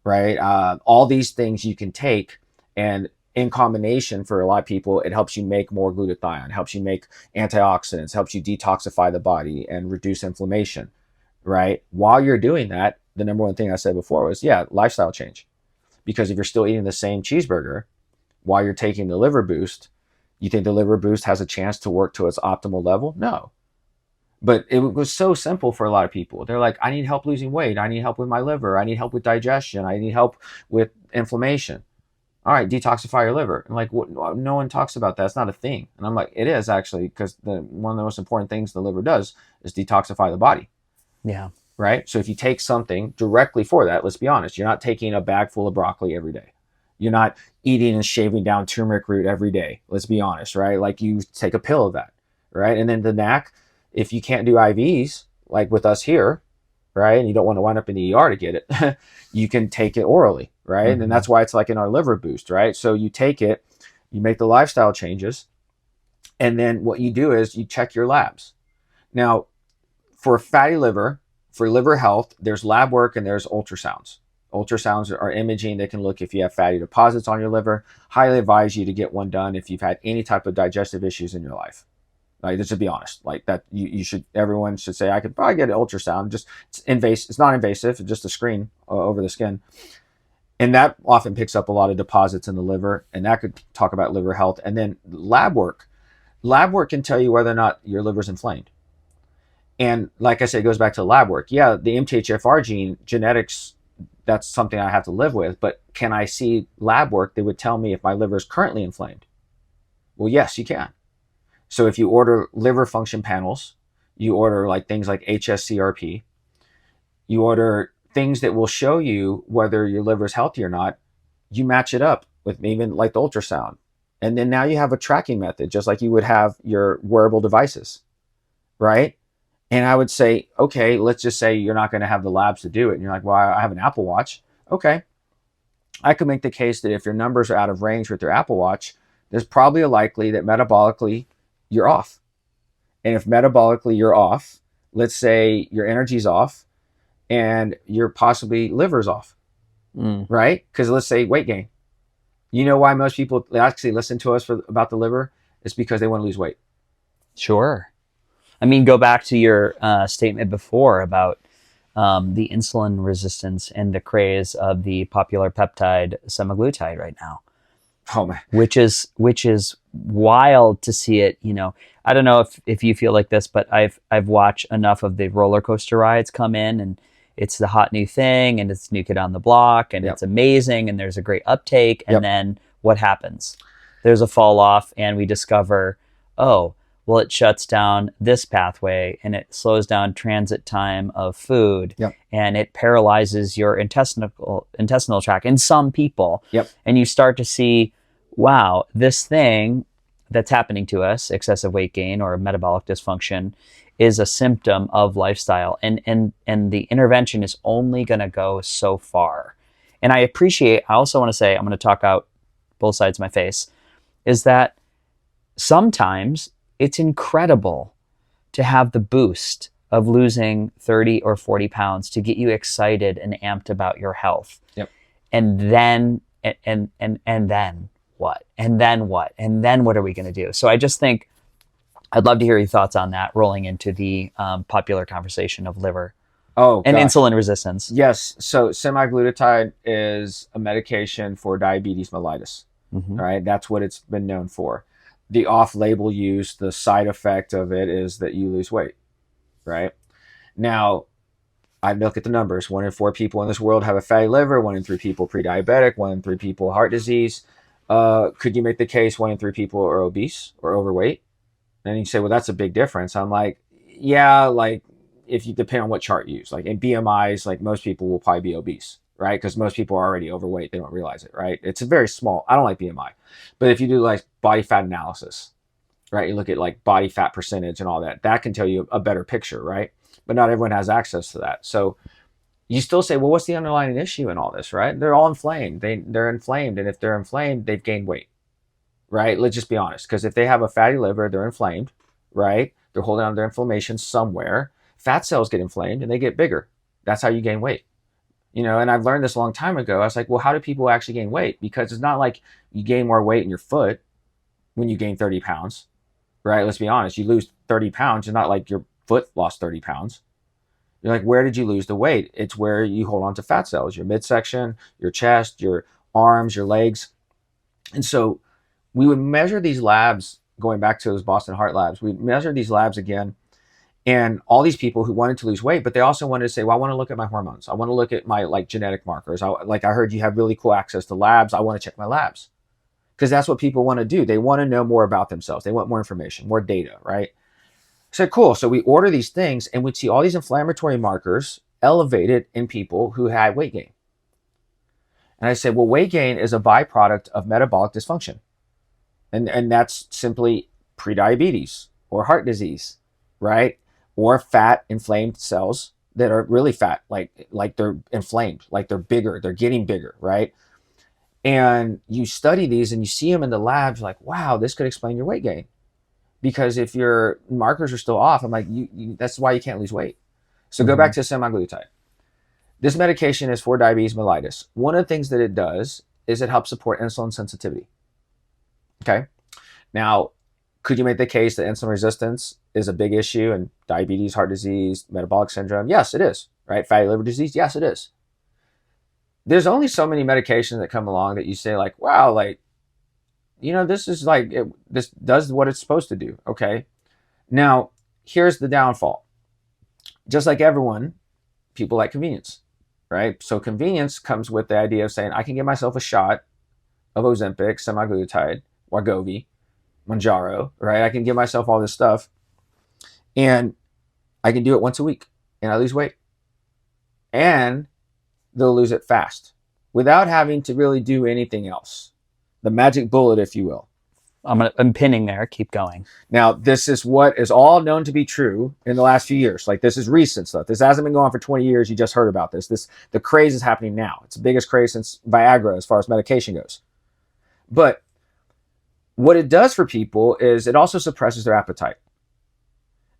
right? All these things you can take, and in combination for a lot of people, it helps you make more glutathione, helps you make antioxidants, helps you detoxify the body and reduce inflammation, right? While you're doing that, the number one thing I said before was, lifestyle change. Because if you're still eating the same cheeseburger while you're taking the liver boost, you think the liver boost has a chance to work to its optimal level? No. But it was so simple for a lot of people. They're like, I need help losing weight. I need help with my liver. I need help with digestion. I need help with inflammation. All right, detoxify your liver. And like, no one talks about that. It's not a thing. And I'm like, it is actually, because one of the most important things the liver does is detoxify the body. Yeah. Right? So if you take something directly for that, let's be honest, you're not taking a bag full of broccoli every day. You're not eating and shaving down turmeric root every day. Let's be honest, right? Like you take a pill of that, right? And then the NAC, if you can't do IVs, like with us here, right? And you don't want to wind up in the ER to get it, you can take it orally, right? And that's why it's like in our liver boost, right? So you take it, you make the lifestyle changes, and then what you do is you check your labs. Now, for fatty liver, for liver health, there's lab work and there's ultrasounds. Ultrasounds are imaging. They can look if you have fatty deposits on your liver. Highly advise you to get one done if you've had any type of digestive issues in your life. Like, just to be honest, like that, you should, everyone should say, I could probably get an ultrasound. Just, it's invasive. It's not invasive. It's just a screen over the skin. And that often picks up a lot of deposits in the liver, and that could talk about liver health. And then lab work. Lab work can tell you whether or not your liver's inflamed. And like I said, it goes back to lab work. Yeah, the MTHFR gene, genetics, that's something I have to live with. But can I see lab work that would tell me if my liver is currently inflamed? Well, yes, you can. So if you order liver function panels, you order like things like HSCRP, you order things that will show you whether your liver is healthy or not, you match it up with even like the ultrasound. And then now you have a tracking method, just like you would have your wearable devices, right? And I would say, okay, let's just say you're not going to have the labs to do it. And you're like, well, I have an Apple Watch. Okay. I could make the case that if your numbers are out of range with your Apple Watch, there's probably a likely that metabolically you're off. And if metabolically you're off, let's say your energy's off and your possibly liver's off, right? Because let's say weight gain. You know why most people actually listen to us about the liver? It's because they want to lose weight. Sure. I mean, go back to your statement before about the insulin resistance and the craze of the popular peptide semaglutide right now. Oh man. Which is wild to see it. I don't know if you feel like this, but I've watched enough of the roller coaster rides come in, and it's the hot new thing, and it's new kid on the block, and it's amazing, and there's a great uptake, and then what happens? There's a fall off, and we discover, oh, well, it shuts down this pathway, and it slows down transit time of food, and it paralyzes your intestinal tract in some people. And you start to see, wow, this thing that's happening to us, excessive weight gain or metabolic dysfunction, is a symptom of lifestyle. And the intervention is only going to go so far. And I also want to say, I'm going to talk out both sides of my face, is that sometimes it's incredible to have the boost of losing 30 or 40 pounds to get you excited and amped about your health. And then, and then what? And then what? And then what are we going to do? So I just think I'd love to hear your thoughts on that, rolling into the popular conversation of liver and insulin resistance. Yes. So semaglutide is a medication for diabetes mellitus. All right. That's what it's been known for. the off-label use, the side effect of it is that you lose weight, right? Now, I look at the numbers. 1 in 4 people in this world have a fatty liver. 1 in 3 people pre-diabetic. 1 in 3 people heart disease. Could you make the case 1 in 3 people are obese or overweight? And you say, well, that's a big difference. I'm like, yeah, like if you depend on what chart you use. Like in BMIs, like most people will probably be obese, right? Because most people are already overweight. They don't realize it, right? It's a very small. I don't like BMI, but if you do like body fat analysis, right? You look at like body fat percentage and all that. That can tell you a better picture, right? But not everyone has access to that. So you still say, well, what's the underlying issue in all this, right? They're all inflamed. They're inflamed, and if they're inflamed, they've gained weight, right? Let's just be honest. Because if they have a fatty liver, they're inflamed, right? They're holding on to their inflammation somewhere. Fat cells get inflamed and they get bigger. That's how you gain weight. You know, and I've learned this a long time ago. I was like, well, how do people actually gain weight? Because it's not like you gain more weight in your foot when you gain 30 pounds, right? Let's be honest. You lose 30 pounds. It's not like your foot lost 30 pounds. You're like, where did you lose the weight? It's where you hold on to fat cells, your midsection, your chest, your arms, your legs. And so we would measure these labs, going back to those Boston Heart labs, we measured these labs again, and all these people who wanted to lose weight, but they also wanted to say, well, I want to look at my hormones. I want to look at my like genetic markers. I heard you have really cool access to labs. I want to check my labs. Because that's what people want to do. They want to know more about themselves. They want more information, more data, right? So cool. So we order these things and we'd see all these inflammatory markers elevated in people who had weight gain. And I said, well, weight gain is a byproduct of metabolic dysfunction. And that's simply prediabetes or heart disease, right? Or fat inflamed cells that are really fat, like they're inflamed, like they're bigger, they're getting bigger, right? And you study these and you see them in the labs, like, wow, this could explain your weight gain. Because if your markers are still off, I'm like, that's why you can't lose weight. So go back to semaglutide. This medication is for diabetes mellitus. One of the things that it does is it helps support insulin sensitivity. Okay. Now, could you make the case that insulin resistance is a big issue in diabetes, heart disease, metabolic syndrome? Yes, it is. Right? Fatty liver disease? Yes, it is. There's only so many medications that come along that you say like, wow, like, you know, this is like, this does what it's supposed to do. Okay. Now, here's the downfall. Just like everyone, people like convenience, right? So convenience comes with the idea of saying, I can give myself a shot of Ozempic, semaglutide, Wegovy, Mounjaro, right? I can give myself all this stuff and I can do it once a week and I lose weight. And they'll lose it fast without having to really do anything else. The magic bullet, if you will. I'm pinning there. Keep going. Now, this is what is all known to be true in the last few years. Like, this is recent stuff. This hasn't been going on for 20 years. You just heard about this. The craze is happening now. It's the biggest craze since Viagra as far as medication goes. But what it does for people is it also suppresses their appetite.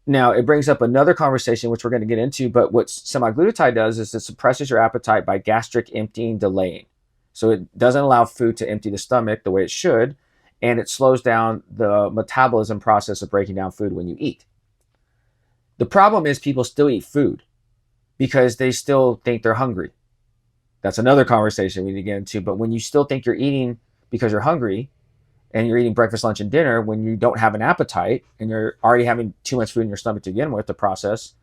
Now, it brings up another conversation, which we're going to get into, but what semaglutide does is it suppresses your appetite by gastric emptying delaying. So it doesn't allow food to empty the stomach the way it should, and it slows down the metabolism process of breaking down food when you eat. The problem is people still eat food because they still think they're hungry. That's another conversation we need to get into, but when you still think you're eating because you're hungry, and you're eating breakfast, lunch, and dinner when you don't have an appetite and you're already having too much food in your stomach to begin with, the process,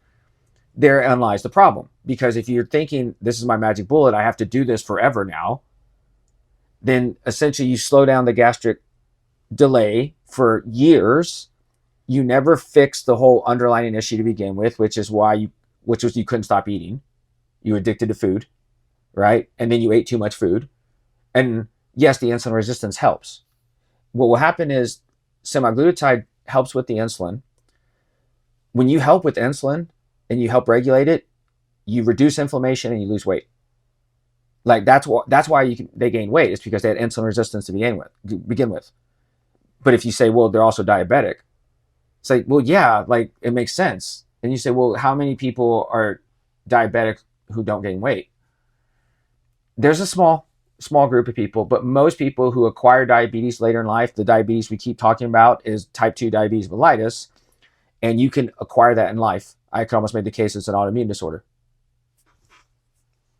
therein lies the problem. Because if you're thinking, this is my magic bullet, I have to do this forever now, then essentially you slow down the gastric delay for years. You never fix the whole underlying issue to begin with, which was you couldn't stop eating. You were addicted to food, right? And then you ate too much food. And yes, the insulin resistance helps. What will happen is semaglutide helps with the insulin. When you help with insulin and you help regulate it, you reduce inflammation and you lose weight. Like that's why they gain weight. It's because they had insulin resistance to begin with. But if you say, well, they're also diabetic, it's like, well, yeah, like it makes sense. And you say, well, how many people are diabetic who don't gain weight? There's a small group of people, but most people who acquire diabetes later in life, the diabetes we keep talking about is type 2 diabetes mellitus, and you can acquire that in life. I could almost make the case it's an autoimmune disorder,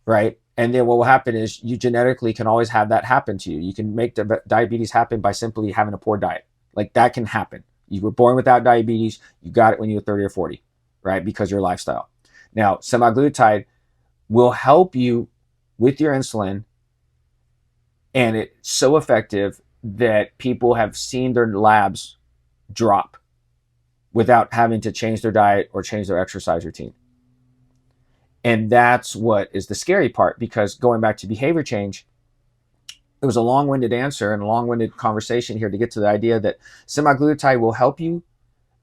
right? And then what will happen is you genetically can always have that happen to you. You can make diabetes happen by simply having a poor diet, Like that can happen. You were born without diabetes. You got it when you were 30 or 40, right? Because of your lifestyle. Now, semaglutide will help you with your insulin, and it's so effective that people have seen their labs drop without having to change their diet or change their exercise routine. And that's what is the scary part, because going back to behavior change, it was a long-winded answer and a long-winded conversation here to get to the idea that semaglutide will help you,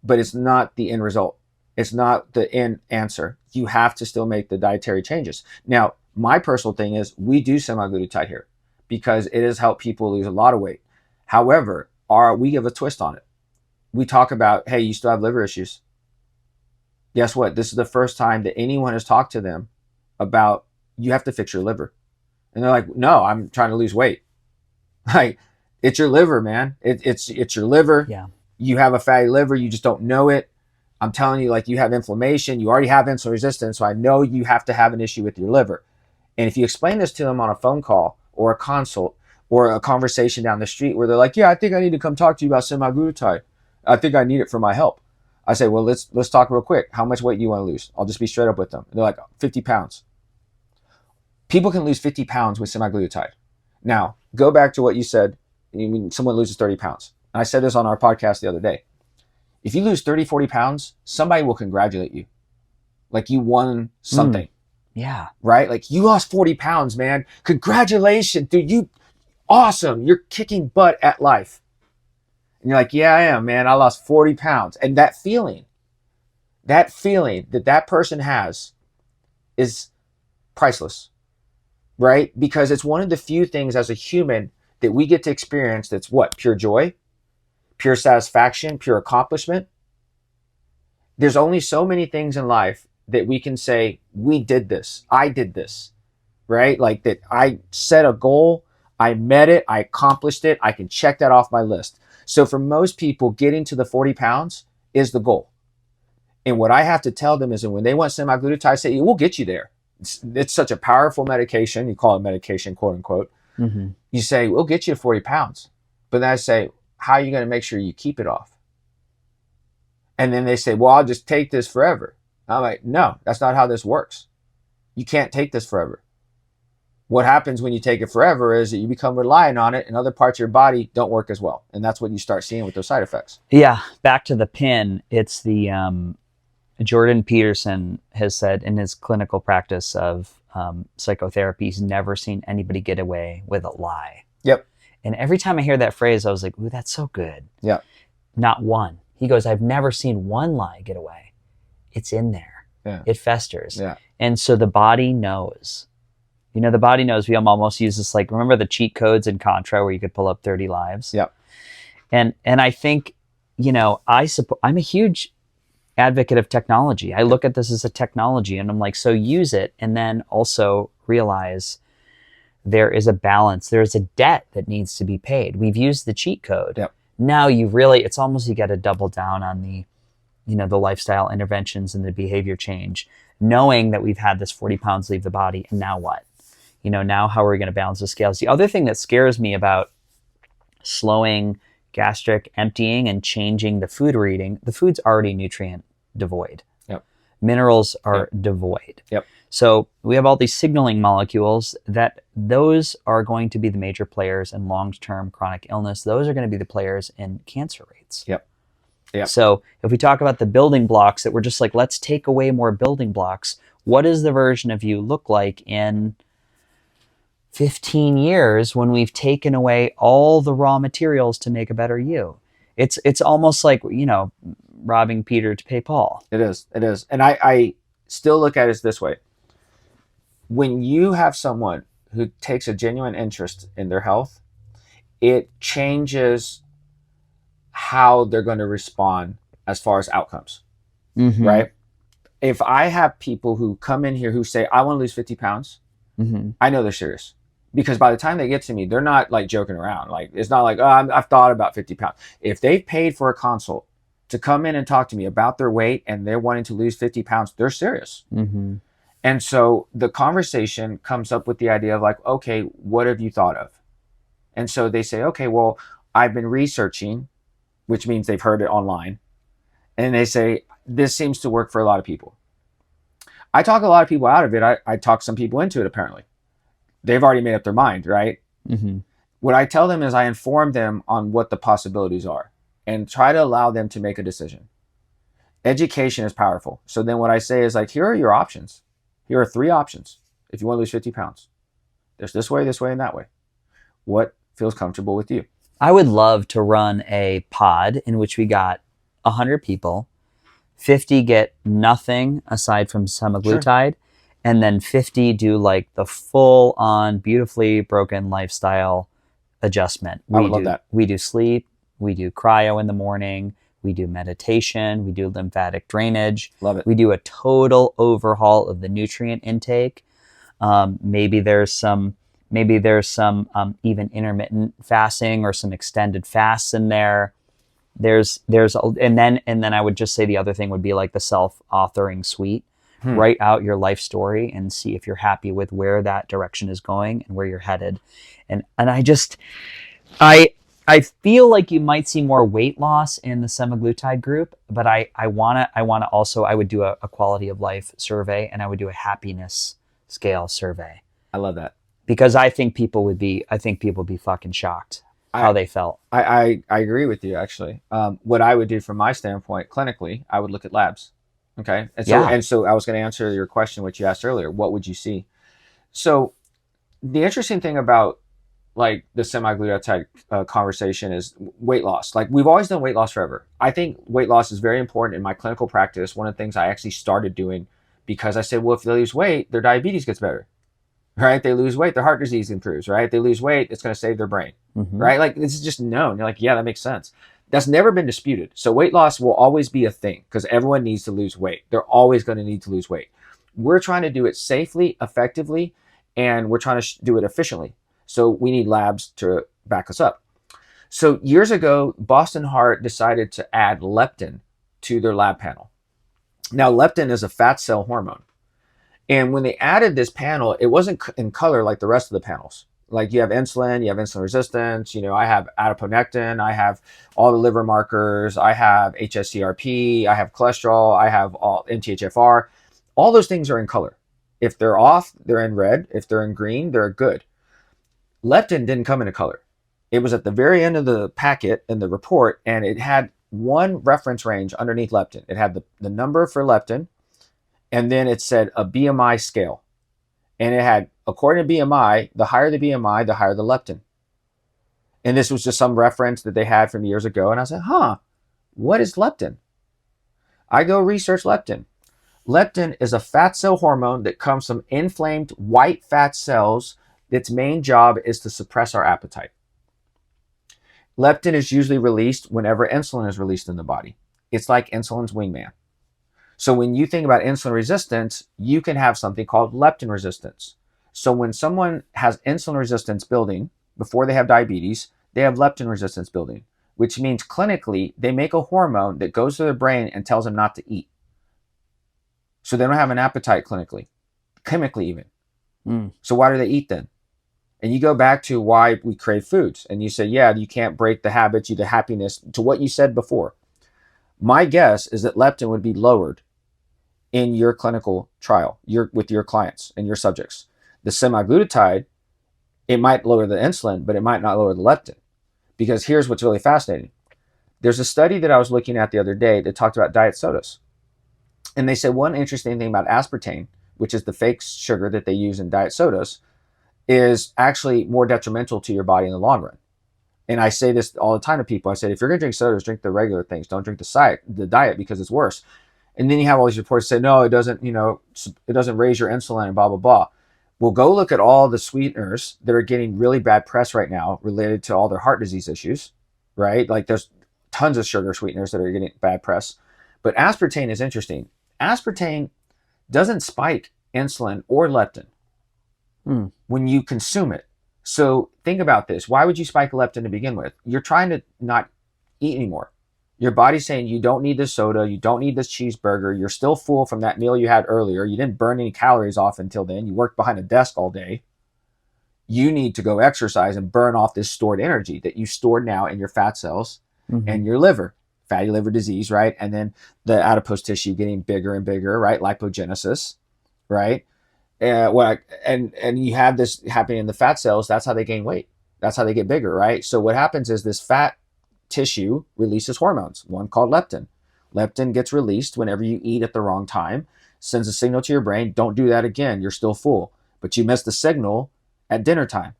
but it's not the end result. It's not the end answer. You have to still make the dietary changes. Now, my personal thing is we do semaglutide here because it has helped people lose a lot of weight. However, we give a twist on it. We talk about, hey, you still have liver issues. Guess what? This is the first time that anyone has talked to them about you have to fix your liver. And they're like, no, I'm trying to lose weight. Like, it's your liver, man. It's your liver. Yeah. You have a fatty liver. You just don't know it. I'm telling you, like, you have inflammation. You already have insulin resistance. So I know you have to have an issue with your liver. And if you explain this to them on a phone call or a consult or a conversation down the street where they're like, yeah, I think I need to come talk to you about semaglutide. I think I need it for my health. I say, well, let's talk real quick. How much weight do you want to lose? I'll just be straight up with them. And they're like, 50 pounds. People can lose 50 pounds with semaglutide. Now, go back to what you said. Someone loses 30 pounds. And I said this on our podcast the other day. If you lose 30, 40 pounds, somebody will congratulate you. Like you won something. Yeah. Right? Like you lost 40 pounds, man. Congratulations, dude. You awesome. You're kicking butt at life. And you're like, yeah, I am, man. I lost 40 pounds. And that feeling that person has is priceless, right? Because it's one of the few things as a human that we get to experience that's what? Pure joy, pure satisfaction, pure accomplishment. There's only so many things in life that we can say, we did this, I did this, right? Like that I set a goal, I met it, I accomplished it, I can check that off my list. So for most people, getting to the 40 pounds is the goal. And what I have to tell them is that when they want semaglutide, I say, we'll get you there. It's such a powerful medication. You call it medication, quote unquote. Mm-hmm. You say, we'll get you to 40 pounds. But then I say, how are you going to make sure you keep it off? And then they say, well, I'll just take this forever. I'm like, no, that's not how this works. You can't take this forever. What happens when you take it forever is that you become reliant on it and other parts of your body don't work as well. And that's what you start seeing with those side effects. Yeah. Back to the pin. It's the Jordan Peterson has said in his clinical practice of psychotherapy, he's never seen anybody get away with a lie. Yep. And every time I hear that phrase, I was like, ooh, that's so good. Yeah. Not one. He goes, I've never seen one lie get away. It's in there. Yeah. It festers. Yeah. And so the body knows. You know, the body knows. We almost use this, like, remember the cheat codes in Contra where you could pull up 30 lives? Yeah. And I think, you know, I'm a huge advocate of technology. I look at this as a technology and I'm like, so use it. And then also realize there is a balance. There's a debt that needs to be paid. We've used the cheat code. Yep. Now it's almost, you got to double down on the, you know, the lifestyle interventions and the behavior change, knowing that we've had this 40 pounds leave the body. And now what? You know, now how are we going to balance the scales? The other thing that scares me about slowing gastric emptying and changing the food we're eating, the food's already nutrient devoid. Yep. Minerals are devoid. Yep. So we have all these signaling molecules that those are going to be the major players in long-term chronic illness. Those are going to be the players in cancer rates. Yep. Yep. So if we talk about the building blocks that we're just like, let's take away more building blocks, what does the version of you look like in 15 years when we've taken away all the raw materials to make a better you? It's almost like, you know, robbing Peter to pay Paul. It is. And I still look at it this way. When you have someone who takes a genuine interest in their health, it changes how they're going to respond as far as outcomes, right? If I have people who come in here who say, I want to lose 50 pounds, I know they're serious. Because by the time they get to me, they're not like joking around. Like, it's not like, oh, I've thought about 50 pounds. If they've paid for a consult to come in and talk to me about their weight and they're wanting to lose 50 pounds, they're serious. And so the conversation comes up with the idea of like, okay, what have you thought of? And so they say, okay, well, I've been researching which means they've heard it online, and they say, this seems to work for a lot of people. I talk a lot of people out of it. I talk some people into it, apparently. They've already made up their mind, right? Mm-hmm. What I tell them is I inform them on what the possibilities are and try to allow them to make a decision. Education is powerful. So then what I say is like, here are your options. Here are 3 options. If you want to lose 50 pounds, there's this way, and that way. What feels comfortable with you? I would love to run a pod in which we got 100 people. 50 get nothing aside from semaglutide, sure, and then 50 do like the full on beautifully broken lifestyle adjustment. I would love that. We do sleep, we do cryo in the morning, we do meditation, we do lymphatic drainage. Love it. We do a total overhaul of the nutrient intake. Maybe there's some even intermittent fasting or some extended fasts in there. And then I would just say the other thing would be like the self-authoring suite. Write out your life story and see if you're happy with where that direction is going and where you're headed. And I feel like you might see more weight loss in the semaglutide group, but I would do a quality of life survey, and I would do a happiness scale survey. I love that. Because I think people would be fucking shocked how they felt. I agree with you, actually. What I would do from my standpoint, clinically, I would look at labs. Okay. And so I was going to answer your question, which you asked earlier. What would you see? So the interesting thing about like the semaglutide conversation is weight loss. Like we've always done weight loss forever. I think weight loss is very important in my clinical practice. One of the things I actually started doing because I said, well, if they lose weight, their diabetes gets better. Right? They lose weight, their heart disease improves, right? They lose weight, it's going to save their brain, right? Like this is just known. You're like, yeah, that makes sense. That's never been disputed. So weight loss will always be a thing because everyone needs to lose weight. They're always going to need to lose weight. We're trying to do it safely, effectively, and we're trying to do it efficiently. So we need labs to back us up. So years ago, Boston Heart decided to add leptin to their lab panel. Now, leptin is a fat cell hormone. And when they added this panel, it wasn't in color like the rest of the panels. Like you have insulin resistance, I have adiponectin, I have all the liver markers, I have HSCRP, I have cholesterol, I have all MTHFR. All those things are in color. If they're off, they're in red. If they're in green, they're good. Leptin didn't come in a color. It was at the very end of the packet in the report, and it had one reference range underneath leptin. It had the number for leptin, and then it said a BMI scale. And it had, according to BMI, the higher the BMI, the higher the leptin. And this was just some reference that they had from years ago. And I said, what is leptin? I go research leptin. Leptin is a fat cell hormone that comes from inflamed white fat cells. Its main job is to suppress our appetite. Leptin is usually released whenever insulin is released in the body. It's like insulin's wingman. So when you think about insulin resistance, you can have something called leptin resistance. So when someone has insulin resistance building before they have diabetes, they have leptin resistance building, which means clinically they make a hormone that goes to their brain and tells them not to eat. So they don't have an appetite clinically, chemically even. So why do they eat then? And you go back to why we crave foods. And you say, yeah, you can't break the habits, the happiness, to what you said before. My guess is that leptin would be lowered in your clinical trial, with your clients and your subjects. The semaglutide, it might lower the insulin, but it might not lower the leptin. Because here's what's really fascinating. There's a study that I was looking at the other day that talked about diet sodas. And they said one interesting thing about aspartame, which is the fake sugar that they use in diet sodas, is actually more detrimental to your body in the long run. And I say this all the time to people. I said, if you're going to drink sodas, drink the regular things. Don't drink the diet because it's worse. And then you have all these reports say, no, it doesn't raise your insulin and blah, blah, blah. Well, go look at all the sweeteners that are getting really bad press right now related to all their heart disease issues, right? Like there's tons of sugar sweeteners that are getting bad press. But aspartame is interesting. Aspartame doesn't spike insulin or leptin when you consume it. So think about this. Why would you spike leptin to begin with? You're trying to not eat anymore. Your body's saying you don't need this soda. You don't need this cheeseburger. You're still full from that meal you had earlier. You didn't burn any calories off until then. You worked behind a desk all day. You need to go exercise and burn off this stored energy that you stored now in your fat cells. and your liver, fatty liver disease, right? And then the adipose tissue getting bigger and bigger, right? Lipogenesis, right? And you have this happening in the fat cells. That's how they gain weight. That's how they get bigger, right? So what happens is this fat tissue releases hormones, one called leptin. Leptin gets released whenever you eat at the wrong time, sends a signal to your brain, don't do that again, you're still full. But you missed the signal at dinner time.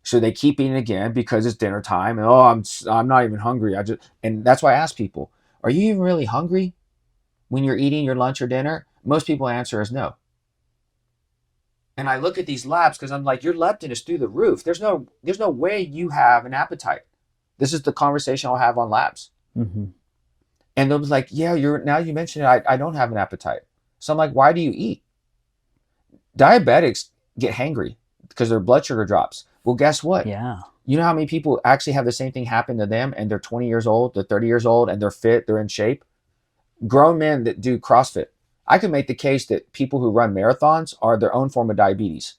So they keep eating again because it's dinner time. And, I'm not even hungry. And that's why I ask people, are you even really hungry when you're eating your lunch or dinner? Most people answer is no. And I look at these labs because I'm like, your leptin is through the roof. There's no way you have an appetite. This is the conversation I'll have on labs. Mm-hmm. And they'll be like, yeah, now you mentioned it, I don't have an appetite. So I'm like, why do you eat? Diabetics get hangry because their blood sugar drops. Well, guess what? Yeah. You know how many people actually have the same thing happen to them and they're 20 years old, they're 30 years old, and they're fit, they're in shape? Grown men that do CrossFit. I can make the case that people who run marathons are their own form of diabetes,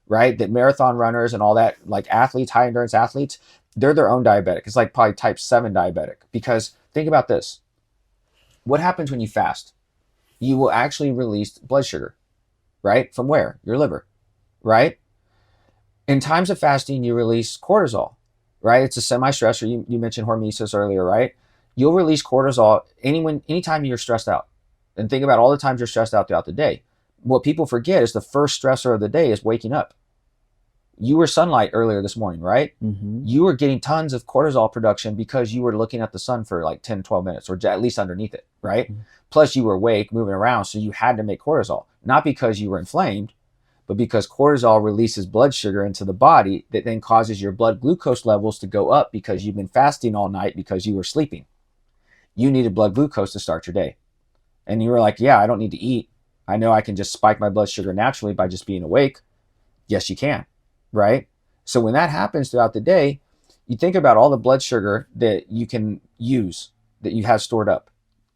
right? That marathon runners and all that, like athletes, high endurance athletes, they're their own diabetic. It's like probably type 7 diabetic. Because think about this. What happens when you fast? You will actually release blood sugar, right? From where? Your liver, right? In times of fasting, you release cortisol, right? It's a semi-stressor. You mentioned hormesis earlier, right? You'll release cortisol anytime you're stressed out. And think about all the times you're stressed out throughout the day. What people forget is the first stressor of the day is waking up. You were sunlight earlier this morning, right? Mm-hmm. You were getting tons of cortisol production because you were looking at the sun for like 10, 12 minutes, or at least underneath it, right? Mm-hmm. Plus you were awake, moving around, so you had to make cortisol. Not because you were inflamed, but because cortisol releases blood sugar into the body that then causes your blood glucose levels to go up because you've been fasting all night because you were sleeping. You needed blood glucose to start your day. And you were like, yeah, I don't need to eat. I know I can just spike my blood sugar naturally by just being awake. Yes, you can, right? So when that happens throughout the day, you think about all the blood sugar that you can use, that you have stored up.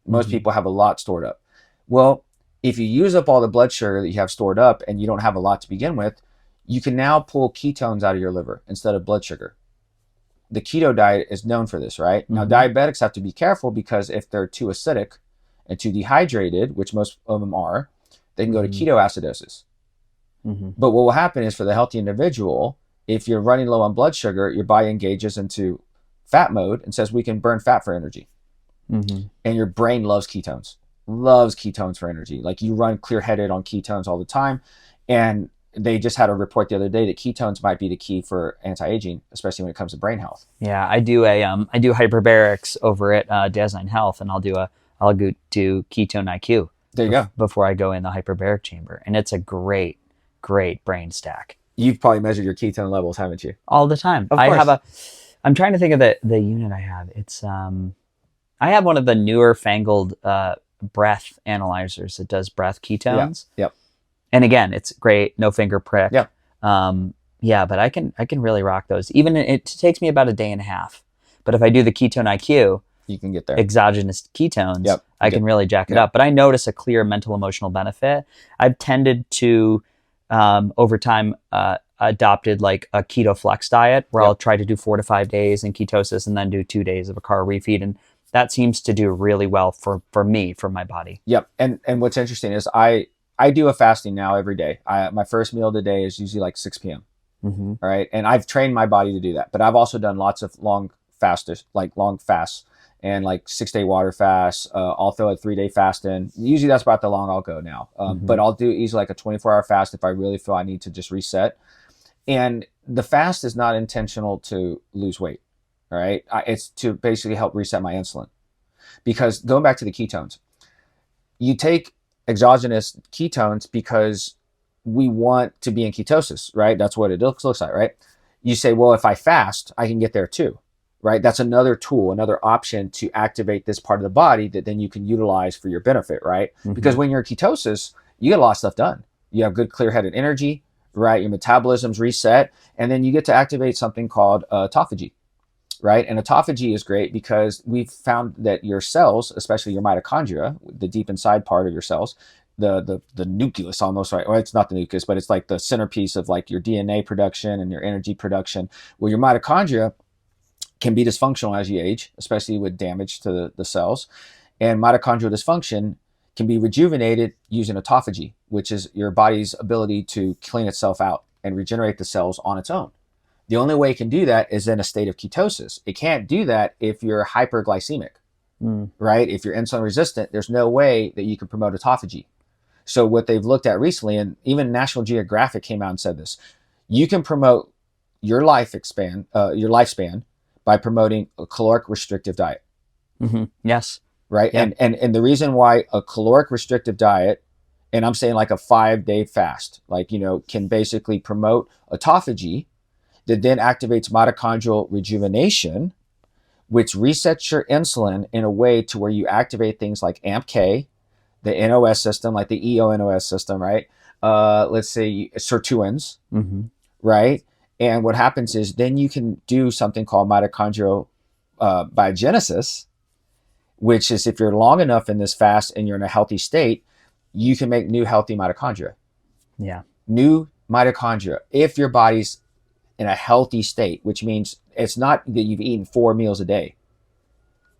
Most people have a lot stored up. Well, if you use up all the blood sugar that you have stored up and you don't have a lot to begin with, you can now pull ketones out of your liver instead of blood sugar. The keto diet is known for this, right? Now, diabetics have to be careful because if they're too acidic and too dehydrated, which most of them are, they can go to ketoacidosis. But what will happen is for the healthy individual, if you're running low on blood sugar, your body engages into fat mode and says, we can burn fat for energy. And your brain loves ketones for energy. Like you run clear-headed on ketones all the time. And they just had a report the other day that ketones might be the key for anti-aging, especially when it comes to brain health. Yeah, I do hyperbarics over at Design Health, and I'll go do ketone IQ. There you go. Before I go in the hyperbaric chamber, and it's a great brain stack. You've probably measured your ketone levels, haven't you? All the time. Of course. I'm trying to think of the unit I have. It's I have one of the newer fangled breath analyzers that does breath ketones. Yep. And again, it's great, no finger prick. Yep. Yeah, but I can really rock those. Even it takes me about a day and a half. But if I do the ketone IQ, you can get there. Exogenous ketones, yep. I can really jack it up. But I notice a clear mental emotional benefit. I've tended to over time adopted like a keto flex diet where I'll try to do 4 to 5 days in ketosis and then do 2 days of a carb refeed, and that seems to do really well for me, for my body. Yep. And what's interesting is I do a fasting now every day. My first meal of the day is usually like 6 p.m. All right. And I've trained my body to do that. But I've also done lots of long fasts and like 6-day water fasts. I'll throw a 3-day fast in. Usually that's about the long I'll go now. But I'll do easily like a 24-hour fast if I really feel I need to just reset. And the fast is not intentional to lose weight. All right. It's to basically help reset my insulin. Because going back to the ketones, you take exogenous ketones because we want to be in ketosis, right? That's what it looks like, right? You say, well, if I fast, I can get there too, right? That's another tool, another option to activate this part of the body that then you can utilize for your benefit, right? Because when you're in ketosis, you get a lot of stuff done. You have good clear-headed energy, right? Your metabolism's reset, and then you get to activate something called autophagy, right? And autophagy is great because we've found that your cells, especially your mitochondria, the deep inside part of your cells, the nucleus almost, right? Well, it's not the nucleus, but it's like the centerpiece of like your DNA production and your energy production. Well, your mitochondria can be dysfunctional as you age, especially with damage to the cells. And mitochondrial dysfunction can be rejuvenated using autophagy, which is your body's ability to clean itself out and regenerate the cells on its own. The only way it can do that is in a state of ketosis. It can't do that if you're hyperglycemic, right? If you're insulin resistant, there's no way that you can promote autophagy. So what they've looked at recently, and even National Geographic came out and said this, you can promote your lifespan by promoting a caloric restrictive diet. Yes. Right. Yeah. And the reason why a caloric restrictive diet, and I'm saying like a 5-day fast, like, can basically promote autophagy that then activates mitochondrial rejuvenation, which resets your insulin in a way to where you activate things like AMPK, the NOS system, like the EONOS system, right? Let's say sirtuins, right? And what happens is then you can do something called mitochondrial biogenesis, which is if you're long enough in this fast and you're in a healthy state, you can make new healthy mitochondria. Yeah. New mitochondria. If your body's in a healthy state, which means it's not that you've eaten 4 meals a day.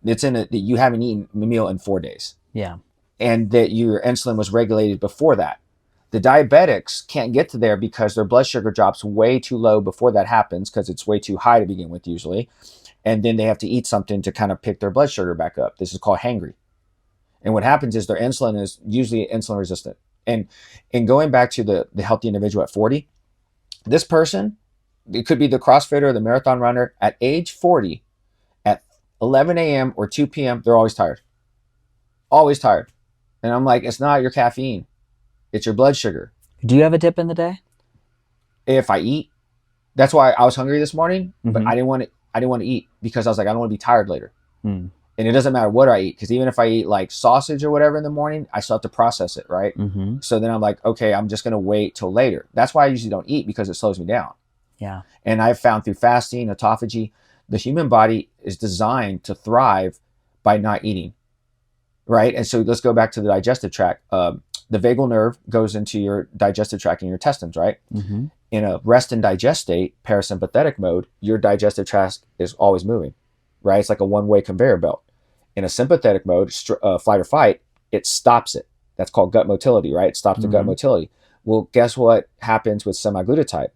It's that you haven't eaten a meal in 4 days. Yeah. And that your insulin was regulated before that. The diabetics can't get to there because their blood sugar drops way too low before that happens, because it's way too high to begin with usually. And then they have to eat something to kind of pick their blood sugar back up. This is called hangry. And what happens is their insulin is usually insulin resistant. And going back to the healthy individual at 40, this person, it could be the CrossFitter or the marathon runner at age 40, at 11 a.m. or 2 p.m., they're always tired. Always tired. And I'm like, it's not your caffeine. It's your blood sugar. Do you have a dip in the day? If I eat, that's why I was hungry this morning, but I didn't want to eat because I was like, I don't want to be tired later. And it doesn't matter what I eat, because even if I eat like sausage or whatever in the morning, I still have to process it, right? So then I'm like, okay, I'm just going to wait till later. That's why I usually don't eat, because it slows me down. Yeah. And I've found through fasting, autophagy, the human body is designed to thrive by not eating, right? And so let's go back to the digestive tract. The vagal nerve goes into your digestive tract and your intestines, right? In a rest and digest state, parasympathetic mode, your digestive tract is always moving, right? It's like a one-way conveyor belt. In a sympathetic mode, flight or fight, it stops it. That's called gut motility, right? It stops the gut motility. Well, guess what happens with semaglutide?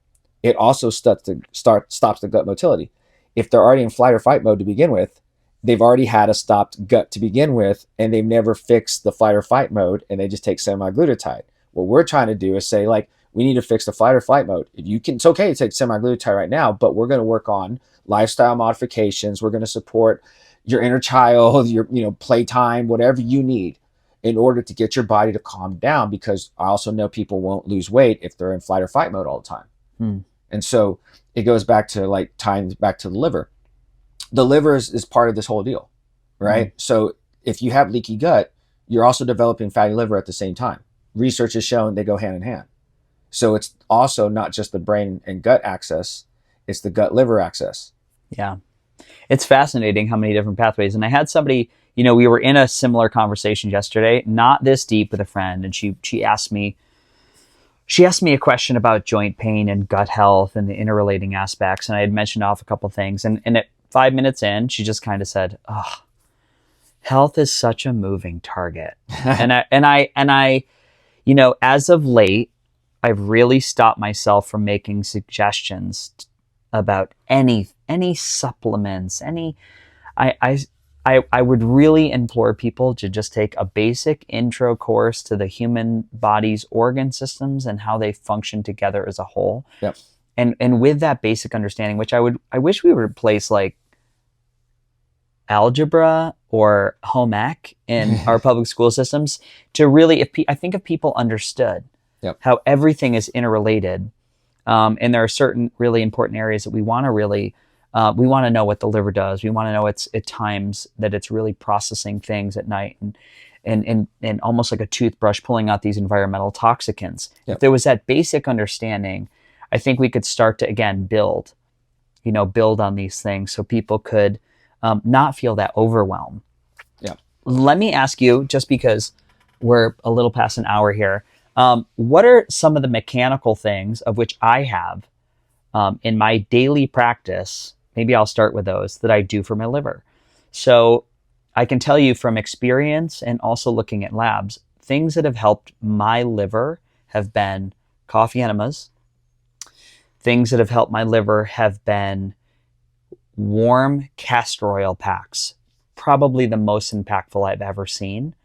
It also stops the gut motility. If they're already in flight or fight mode to begin with, they've already had a stopped gut to begin with, and they've never fixed the flight or fight mode, and they just take semaglutide. What we're trying to do is say, like, we need to fix the flight or fight mode. If you can, it's okay to take semaglutide right now, but we're going to work on lifestyle modifications. We're going to support your inner child, your playtime, whatever you need in order to get your body to calm down, because I also know people won't lose weight if they're in flight or fight mode all the time. And so it goes back to like tying back to the liver. The liver is part of this whole deal, right? So if you have leaky gut, you're also developing fatty liver at the same time. Research has shown they go hand in hand. So it's also not just the brain and gut axis, it's the gut liver axis. Yeah. It's fascinating how many different pathways. And I had somebody, we were in a similar conversation yesterday, not this deep, with a friend, and she asked me a question about joint pain and gut health and the interrelating aspects. And I had mentioned off a couple things. And at 5 minutes in, she just kind of said, "Oh, health is such a moving target." and I, as of late, I've really stopped myself from making suggestions about any supplements, I would really implore people to just take a basic intro course to the human body's organ systems and how they function together as a whole. Yep. And with that basic understanding, which I wish we would replace like algebra or home ec in our public school systems, to really, I think if people understood how everything is interrelated, and there are certain really important areas that we want to know what the liver does. We want to know at times that it's really processing things at night and almost like a toothbrush pulling out these environmental toxicants. Yep. If there was that basic understanding, I think we could start to, again, build on these things so people could not feel that overwhelm. Yeah. Let me ask you, just because we're a little past an hour here, what are some of the mechanical things of which I have in my daily practice maybe I'll start with those that I do for my liver. So I can tell you from experience and also looking at labs, things that have helped my liver have been coffee enemas. Things that have helped my liver have been warm castor oil packs, probably the most impactful I've ever seen.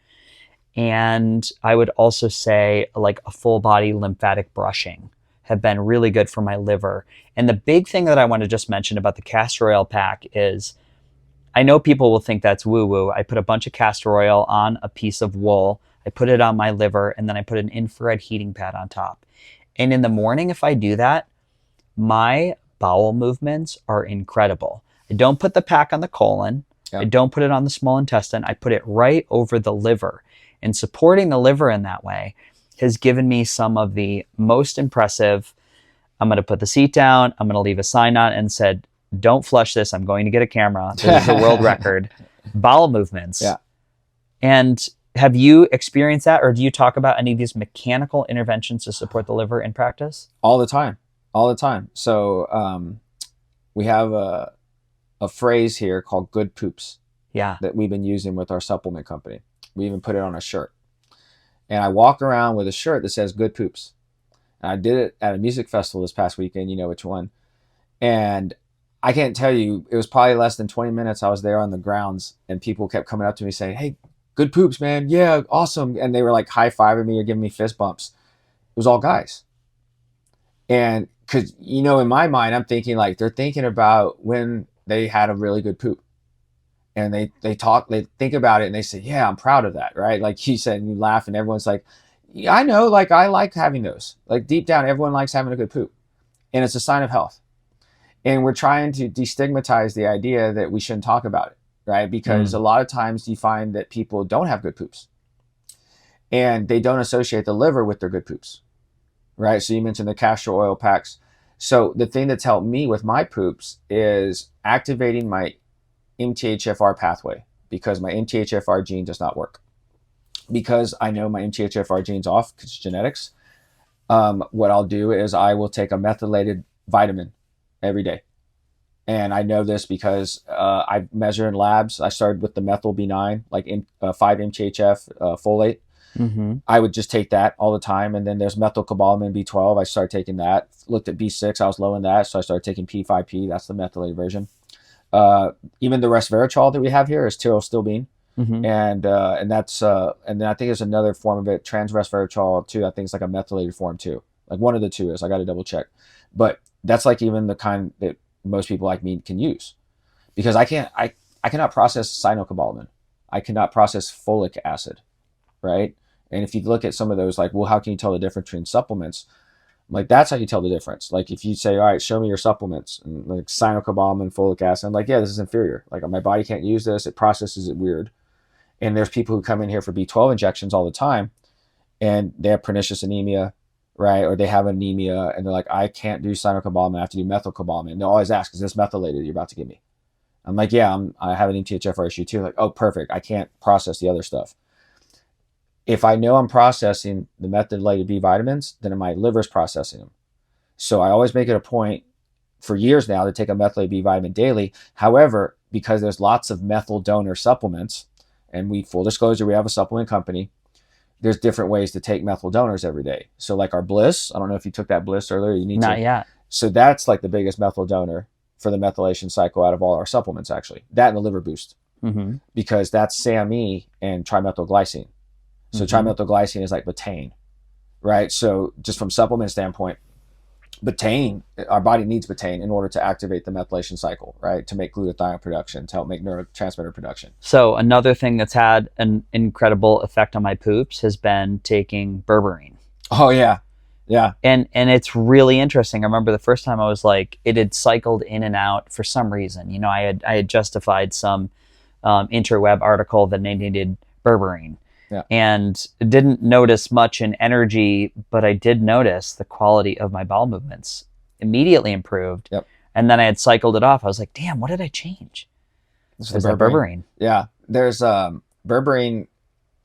And I would also say like a full body lymphatic brushing have been really good for my liver. And the big thing that I want to just mention about the castor oil pack is I know people will think that's woo woo. I put a bunch of castor oil on a piece of wool, I put it on my liver, and then I put an infrared heating pad on top. And in the morning, if I do that, my bowel movements are incredible. I don't put the pack on the colon. Yeah. I don't put it on the small intestine. I put it right over the liver. And supporting the liver in that way has given me some of the most impressive, I'm going to put the seat down, I'm going to leave a sign on and said, don't flush this, I'm going to get a camera. This is a world record. Bowel movements. Yeah. And have you experienced that, or do you talk about any of these mechanical interventions to support the liver in practice? All the time. All the time. So we have a phrase here called good poops. Yeah. That we've been using with our supplement company. We even put it on a shirt. And I walk around with a shirt that says good poops. And I did it at a music festival this past weekend, you know which one. And I can't tell you, it was probably less than 20 minutes I was there on the grounds, and people kept coming up to me saying, hey, good poops, man. Yeah, awesome. And they were like high-fiving me or giving me fist bumps. It was all guys. And because, you know, in my mind, I'm thinking like they're thinking about when they had a really good poop. And they think about it and they say, yeah, I'm proud of that, right? Like you said, and you laugh and everyone's like, yeah, I know, like I like having those. Like deep down, everyone likes having a good poop. And it's a sign of health. And we're trying to destigmatize the idea that we shouldn't talk about it, right? Because a lot of times you find that people don't have good poops. And they don't associate the liver with their good poops, right? So you mentioned the castor oil packs. So the thing that's helped me with my poops is activating my MTHFR pathway, because my MTHFR gene does not work. Because I know my MTHFR gene's off because it's genetics, what I'll do is I will take a methylated vitamin every day. And I know this because I measure in labs. I started with the methyl B9, like 5-MTHF folate. Mm-hmm. I would just take that all the time. And then there's methylcobalamin B12. I started taking that. Looked at B6. I was low in that. So I started taking P5P. That's the methylated version. Even the resveratrol that we have here is pterostilbene. Mm-hmm. And that's and then I think there's another form of it, transresveratrol too. I think it's like a methylated form too. Like one of the two is. I got to double check. But that's like even the kind that most people like me can use, because I cannot process cyanocobalamin. I cannot process folic acid, right? And if you look at some of those, like, well, how can you tell the difference between supplements? Like, that's how you tell the difference. Like, if you say, all right, show me your supplements, and like cyanocobalamin, folic acid, I'm like, yeah, this is inferior. Like, my body can't use this. It processes it weird. And there's people who come in here for B12 injections all the time, and they have pernicious anemia, right? Or they have anemia, and they're like, I can't do cyanocobalamin. I have to do methylcobalamin. And they always ask, is this methylated you're about to give me? I'm like, yeah, I have an MTHFR issue too. Like, oh, perfect. I can't process the other stuff. If I know I'm processing the methylated B vitamins, then my liver's processing them. So I always make it a point for years now to take a methylated B vitamin daily. However, because there's lots of methyl donor supplements, and full disclosure, we have a supplement company, there's different ways to take methyl donors every day. So like our Bliss, I don't know if you took that Bliss earlier. You need Not yet. So that's like the biggest methyl donor for the methylation cycle out of all our supplements, actually. That and the liver boost. Mm-hmm. Because that's SAMe and trimethylglycine. So trimethylglycine is like betaine, right? So just from supplement standpoint, betaine, our body needs betaine in order to activate the methylation cycle, right? To make glutathione production, to help make neurotransmitter production. So another thing that's had an incredible effect on my poops has been taking berberine. Oh yeah. Yeah. And it's really interesting. I remember the first time I was like, it had cycled in and out for some reason. You know, I had justified some interweb article that they needed berberine. Yeah. And didn't notice much in energy, but I did notice the quality of my bowel movements immediately improved. Yep. And then I had cycled it off. I was like, damn, what did I change? It was that berberine. Yeah. There's berberine.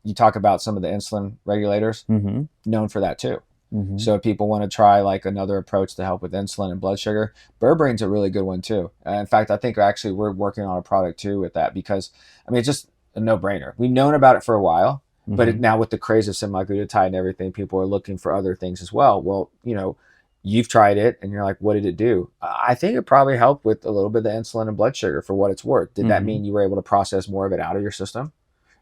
You talk about some of the insulin regulators, known for that too. Mm-hmm. So if people want to try like another approach to help with insulin and blood sugar, berberrine's a really good one too. In fact, I think actually we're working on a product too with that because I mean it's just a no-brainer. We've known about it for a while, but Mm-hmm. now with the craze of semaglutide and everything, people are looking for other things as well. Well, you've tried it and you're like, what did it do? I think it probably helped with a little bit of the insulin and blood sugar for what it's worth. Did that Mm-hmm. mean you were able to process more of it out of your system?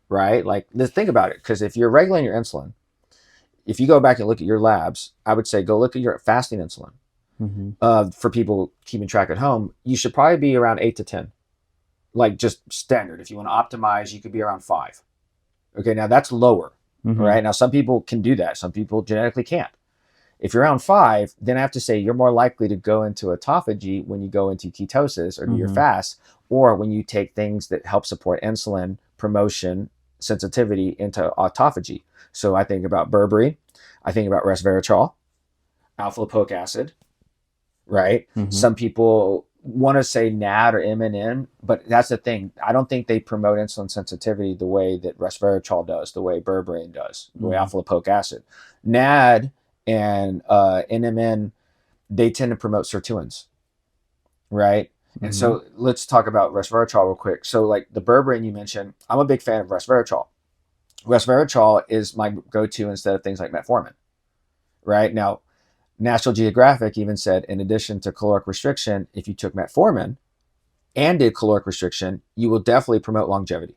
Right? Like, let's think about it. Because if you're regulating your insulin, if you go back and look at your labs, I would say go look at your fasting insulin. Mm-hmm. For people keeping track at home, you should probably be around 8 to 10. Like just standard. If you want to optimize, you could be around 5. Okay, now that's lower. Mm-hmm. Right? Now, some people can do that. Some people genetically can't. If you're around 5, then I have to say you're more likely to go into autophagy when you go into ketosis or do your Mm-hmm. fast, or when you take things that help support insulin promotion sensitivity into autophagy. So I think about berberine, I think about resveratrol, alpha lipoic acid, right? Mm-hmm. Some people want to say NAD or MNM, but that's the thing. I don't think they promote insulin sensitivity the way that resveratrol does, the way berberine does, the way Mm-hmm. alpha lipoic acid. NAD and NMN, they tend to promote sirtuins, right? And Mm-hmm. so let's talk about resveratrol real quick. So like the berberine you mentioned, I'm a big fan of resveratrol. Resveratrol is my go-to instead of things like metformin, right? Now, National Geographic even said, in addition to caloric restriction, if you took metformin and did caloric restriction, you will definitely promote longevity.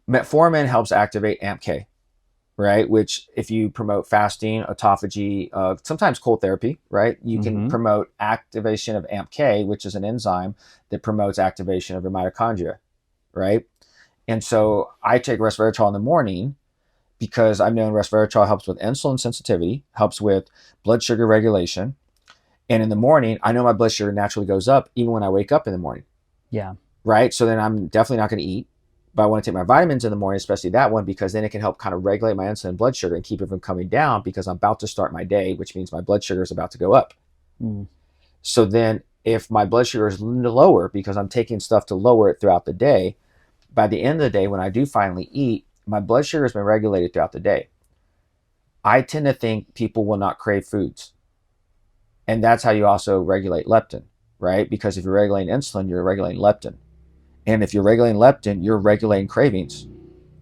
Metformin helps activate AMPK, right? Which, if you promote fasting, autophagy, sometimes cold therapy, right? You can Mm-hmm. promote activation of AMPK, which is an enzyme that promotes activation of your mitochondria, right? And so I take resveratrol in the morning because I've known resveratrol helps with insulin sensitivity, helps with blood sugar regulation. And in the morning, I know my blood sugar naturally goes up even when I wake up in the morning, Yeah. right? So then I'm definitely not going to eat. But I want to take my vitamins in the morning, especially that one, because then it can help kind of regulate my insulin and blood sugar and keep it from coming down because I'm about to start my day, which means my blood sugar is about to go up. Mm-hmm. So then if my blood sugar is lower because I'm taking stuff to lower it throughout the day, by the end of the day, when I do finally eat, my blood sugar has been regulated throughout the day. I tend to think people will not crave foods. And that's how you also regulate leptin, right? Because if you're regulating insulin, you're regulating leptin. And if you're regulating leptin, you're regulating cravings,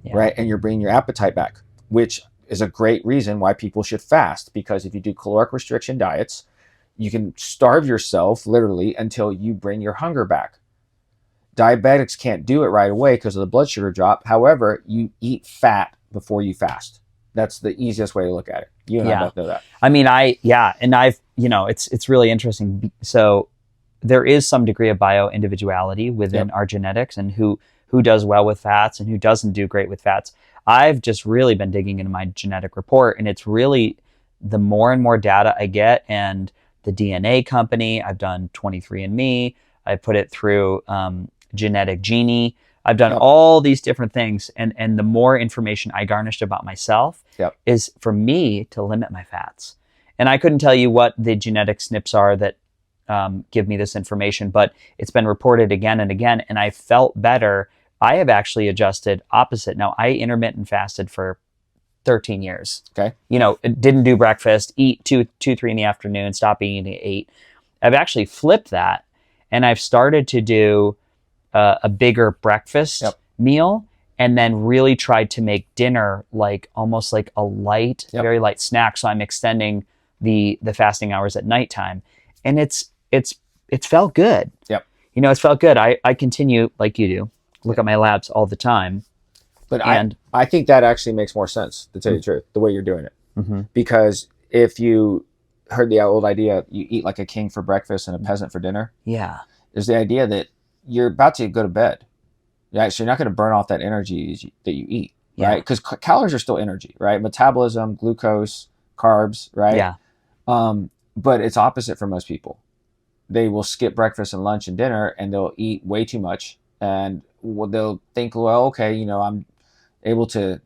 Yeah. right? And you're bringing your appetite back, which is a great reason why people should fast. Because if you do caloric restriction diets, you can starve yourself literally until you bring your hunger back. Diabetics can't do it right away because of the blood sugar drop. However, you eat fat before you fast. That's the easiest way to look at it. You and I Yeah. both know that. I mean, and I've, it's really interesting. So there is some degree of bio individuality within Yep. our genetics and who does well with fats and who doesn't do great with fats. I've just really been digging into my genetic report, and it's really the more and more data I get, and the DNA company. I've done 23andMe. I put it through Genetic Genie. I've done Yep. all these different things, and the more information I garnished about myself Yep. is for me to limit my fats. And I couldn't tell you what the genetic SNPs are that give me this information, but it's been reported again and again, and I felt better. I have actually adjusted opposite. Now, I intermittent fasted for 13 years. Okay. Didn't do breakfast, eat 3 in the afternoon, stop eating at 8. I've actually flipped that, and I've started to do a bigger breakfast Yep. meal, and then really tried to make dinner like almost like a light, Yep. very light snack. So I'm extending the fasting hours at nighttime, and it's felt good. Yep. It's felt good. I continue like you do, look at my labs all the time. But And I think that actually makes more sense, to tell you the truth, the way you're doing it. Mhm. Because if you heard the old idea, you eat like a king for breakfast and a peasant for dinner, yeah, there's the idea that you're about to go to bed. Right? So you're not going to burn off that energy that you eat, Yeah. right? Because calories are still energy, right? Metabolism, glucose, carbs, right? yeah, But it's opposite for most people. They will skip breakfast and lunch and dinner, and they'll eat way too much, and they'll think, well, okay, I'm able to,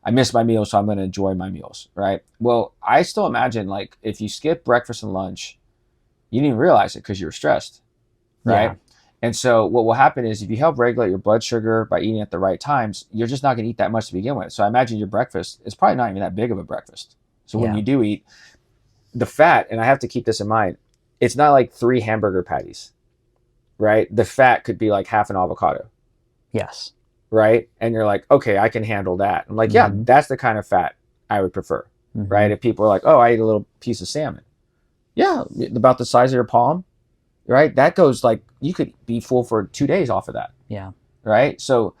I miss my meals, so I'm going to enjoy my meals, right? Well, I still imagine, like, if you skip breakfast and lunch, you didn't even realize it because you were stressed, right? Yeah. And so what will happen is if you help regulate your blood sugar by eating at the right times, you're just not going to eat that much to begin with. So I imagine your breakfast is probably not even that big of a breakfast. So when Yeah. you do eat the fat, and I have to keep this in mind, it's not like 3 hamburger patties, right? The fat could be like half an avocado, Yes. right? And you're like, okay, I can handle that. I'm like, yeah, Mm-hmm. that's the kind of fat I would prefer, Mm-hmm. right? If people are like, oh, I ate a little piece of salmon. Yeah, about the size of your palm, right? That goes like, you could be full for 2 days off of that, Yeah. right? So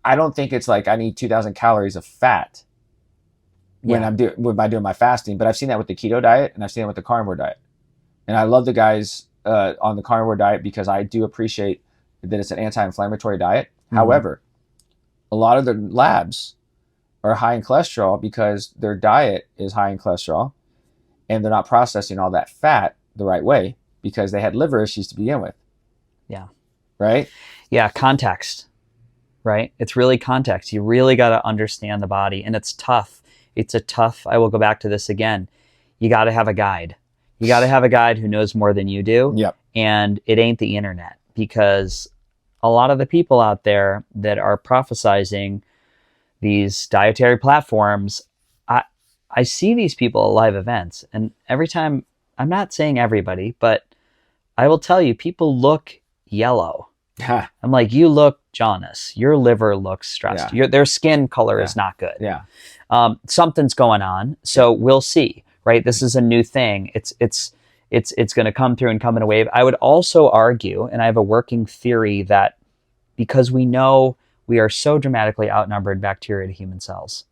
I don't think it's like I need 2,000 calories of fat when Yeah. I'm doing my fasting, but I've seen that with the keto diet and I've seen it with the carnivore diet. And I love the guys on the carnivore diet because I do appreciate that it's an anti-inflammatory diet. Mm-hmm. However, a lot of the labs are high in cholesterol because their diet is high in cholesterol and they're not processing all that fat the right way because they had liver issues to begin with. Yeah. Right? Yeah. Context, right? It's really context. You really got to understand the body, and it's tough. I will go back to this again. You got to have a guide. You got to have a guide who knows more than you do. Yep. And it ain't the internet, because a lot of the people out there that are prophesizing these dietary platforms, I see these people at live events, and every time, I'm not saying everybody, but I will tell you, people look yellow. I'm like, you look jaundice. Your liver looks stressed. Yeah. Their skin color is not good. Yeah. Something's going on. So we'll see, right? This is a new thing. It's going to come through and come in a wave. I would also argue, and I have a working theory, that because we know we are so dramatically outnumbered bacteria to human cells.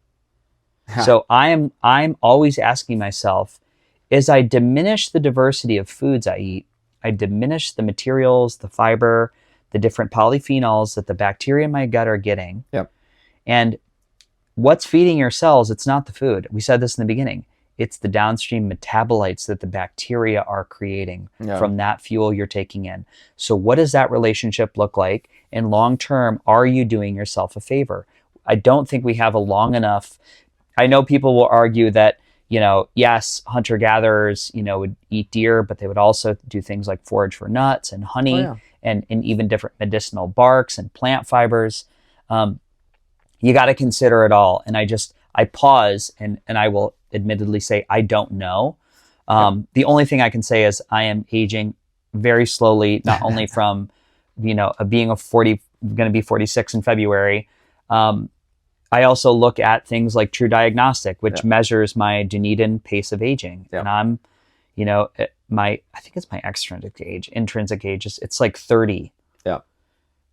So I'm always asking myself, as I diminish the diversity of foods I eat, I diminish the materials, the fiber, the different polyphenols that the bacteria in my gut are getting. Yep. And what's feeding your cells? It's not the food. We said this in the beginning. It's the downstream metabolites that the bacteria are creating from that fuel you're taking in. So what does that relationship look like? And long term, are you doing yourself a favor? I don't think we have a long enough. I know people will argue that, yes, hunter-gatherers, would eat deer, but they would also do things like forage for nuts and honey and even different medicinal barks and plant fibers. You got to consider it all. And I pause and I will admittedly say, I don't know. The only thing I can say is I am aging very slowly, not only from, being going to be 46 in February. I also look at things like True Diagnostic, which measures my Dunedin pace of aging. And I'm, I think it's my intrinsic age, it's like 30. Yeah.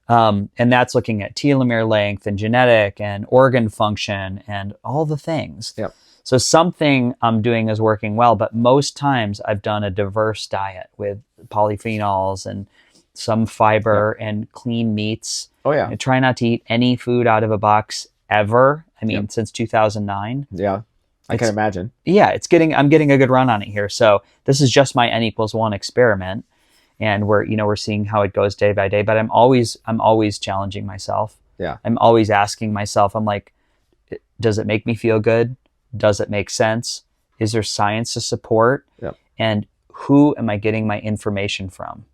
And that's looking at telomere length and genetic and organ function and all the things. Yep. So something I'm doing is working well, but most times I've done a diverse diet with polyphenols and some fiber and clean meats. Oh yeah. I try not to eat any food out of a box ever. I mean, since 2009. Yeah. I can imagine. Yeah, I'm getting a good run on it here. So this is just my N=1 experiment. And we're seeing how it goes day by day, but I'm always challenging myself. Yeah. I'm always asking myself, I'm like, does it make me feel good? Does it make sense? Is there science to support? Yep. And who am I getting my information from?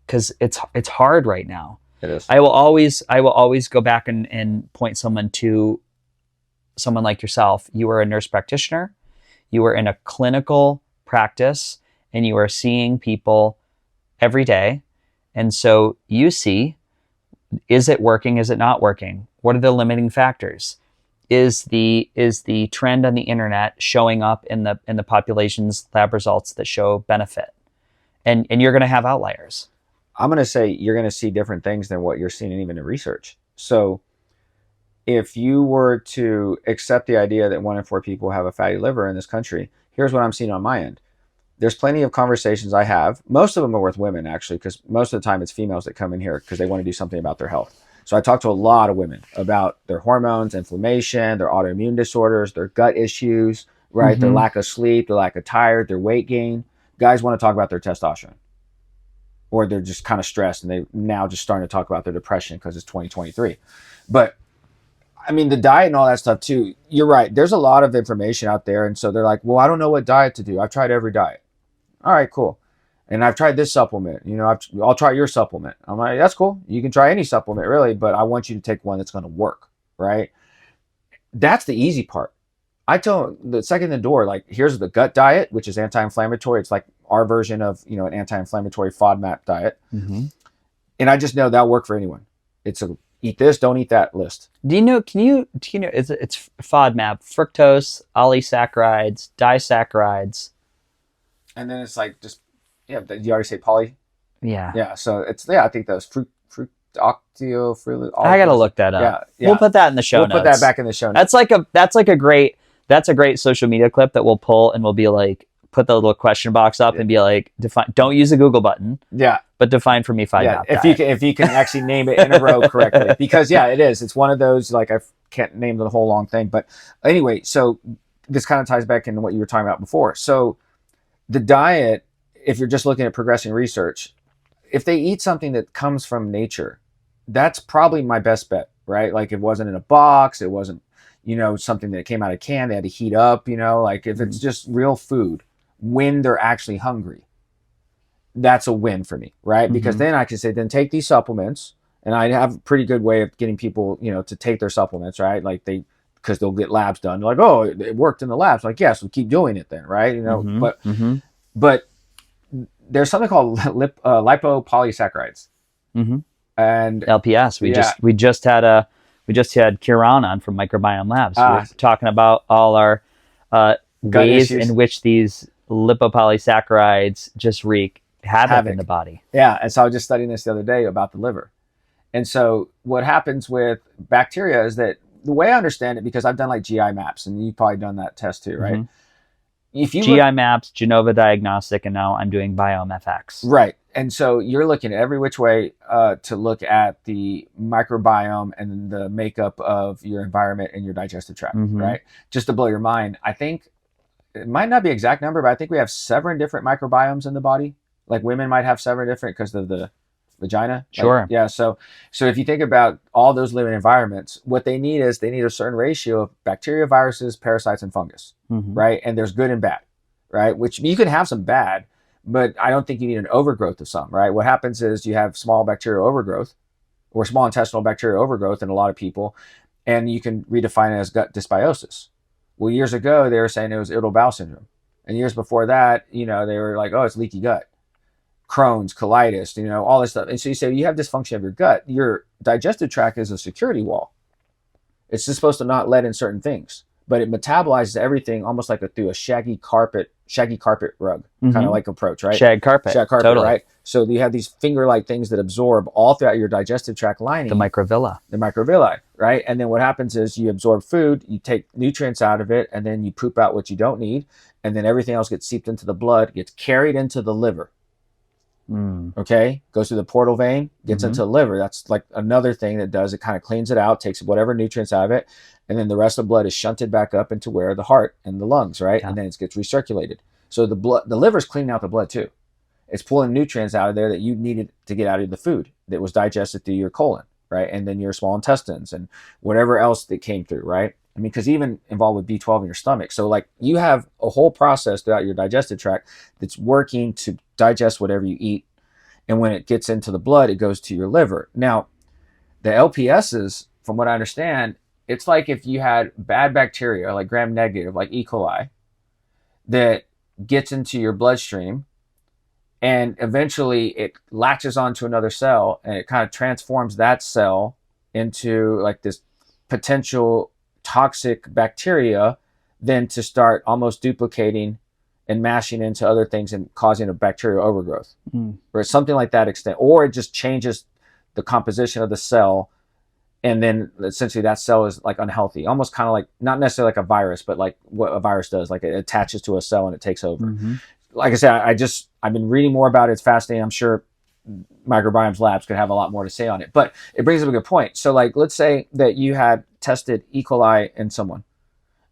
Because it's hard right now. It is. I will always go back and point someone to someone like yourself. You are a nurse practitioner. You are in a clinical practice, and you are seeing people every day. And so you see, is it working? Is it not working? What are the limiting factors? Is the trend on the internet showing up in the population's lab results that show benefit? And you're going to have outliers. I'm going to say you're going to see different things than what you're seeing even in research. So if you were to accept the idea that 1 in 4 people have a fatty liver in this country, here's what I'm seeing on my end. There's plenty of conversations I have. Most of them are with women, actually, because most of the time it's females that come in here because they want to do something about their health. So I talk to a lot of women about their hormones, inflammation, their autoimmune disorders, their gut issues, right? Their lack of sleep, their lack of tired, their weight gain. Guys want to talk about their testosterone. Or they're just kind of stressed and they now just starting to talk about their depression because it's 2023. But I mean, the diet and all that stuff too, you're right. There's a lot of information out there. And so they're like, well, I don't know what diet to do. I've tried every diet. All right, cool. And I've tried this supplement. I'll try your supplement. I'm like, that's cool. You can try any supplement really, but I want you to take one that's going to work, right? That's the easy part. I tell the second the door, like, here's the gut diet, which is anti-inflammatory. It's like our version of, an anti-inflammatory FODMAP diet. Mm-hmm. And I just know that'll work for anyone. It's a eat this, don't eat that list. Do you know? It's FODMAP: fructose, polysaccharides, disaccharides. And then it's like just, did you already say poly? Yeah. Yeah. So it's, I think those I gotta look that up. Yeah. We'll put that in the show notes. We'll put that back in the show notes. That's a great social media clip that we'll pull, and we'll be like, put the little question box up and be like, define. Don't use a Google button. Yeah. But define for me FODMAP. If you can actually name it in a row correctly, because it is. It's one of those, like, I can't name the whole long thing, but anyway. So this kind of ties back into what you were talking about before. So the diet, if you're just looking at progressing research, if they eat something that comes from nature, that's probably my best bet, right? Like, it wasn't in a box, it wasn't, something that came out of a can, they had to heat up, like, if it's just real food when they're actually hungry, that's a win for me, right? Mm-hmm. Because then I can say, then take these supplements, and I have a pretty good way of getting people, to take their supplements, right? Like, because they'll get labs done. They're like, oh, it worked in the labs. Like, yes, we'll keep doing it then, right? But there's something called lipopolysaccharides. Mm-hmm. And LPS. We just had Kieran on from Microbiome Labs. We were talking about all our ways issues in which these lipopolysaccharides just wreak havoc in the body. Yeah, and so I was just studying this the other day about the liver. And so what happens with bacteria is that, the way I understand it, because I've done like GI maps, and you've probably done that test too, right? Mm-hmm. If you GI maps, Genova Diagnostic, and now I'm doing Biome FX. Right. And so you're looking at every which way to look at the microbiome and the makeup of your environment and your digestive tract, mm-hmm. right? Just to blow your mind, I think it might not be exact number, but I think we have 7 different microbiomes in the body. Like, women might have 7 different because of the vagina. Sure. Like, yeah. So if you think about all those living environments, what they need is a certain ratio of bacteria, viruses, parasites, and fungus, mm-hmm. right? And there's good and bad, right? Which you can have some bad, but I don't think you need an overgrowth of some, right? What happens is you have small bacterial overgrowth or small intestinal bacterial overgrowth in a lot of people, and you can redefine it as gut dysbiosis. Well, years ago, they were saying it was irritable bowel syndrome. And years before that, they were like, oh, it's leaky gut. Crohn's, colitis, all this stuff. And so you say you have dysfunction of your gut. Your digestive tract is a security wall. It's just supposed to not let in certain things, but it metabolizes everything almost like through a shaggy carpet rug, mm-hmm. kind of like approach, right? Shag carpet, totally. Right? So you have these finger-like things that absorb all throughout your digestive tract lining. The microvilli, right? And then what happens is you absorb food, you take nutrients out of it, and then you poop out what you don't need, and then everything else gets seeped into the blood, gets carried into the liver. Okay, goes through the portal vein, gets mm-hmm. into the liver. That's like another thing that does. It kind of cleans it out, takes whatever nutrients out of it, and then the rest of the blood is shunted back up into where the heart and the lungs, right? Yeah. And then it gets recirculated. So the liver's cleaning out the blood too. It's pulling nutrients out of there that you needed to get out of the food that was digested through your colon, right? And then your small intestines and whatever else that came through, right? I mean, because even involved with B12 in your stomach. So like you have a whole process throughout your digestive tract that's working to digest whatever you eat. And when it gets into the blood, it goes to your liver. Now, the LPSs, from what I understand, it's like if you had bad bacteria, like gram-negative, like E. coli, that gets into your bloodstream, and eventually it latches onto another cell, and it kind of transforms that cell into like this potential toxic bacteria, then to start almost duplicating and mashing into other things and causing a bacterial overgrowth, or something like that extent. Or it just changes the composition of the cell, and then essentially that cell is like unhealthy, almost kind of like, not necessarily like a virus, but like what a virus does, like it attaches to a cell and it takes over. Mm-hmm. Like I said, I've been reading more about it. It's fascinating. I'm sure Microbiome's labs could have a lot more to say on it, but it brings up a good point. So like, let's say that you had tested E. coli in someone,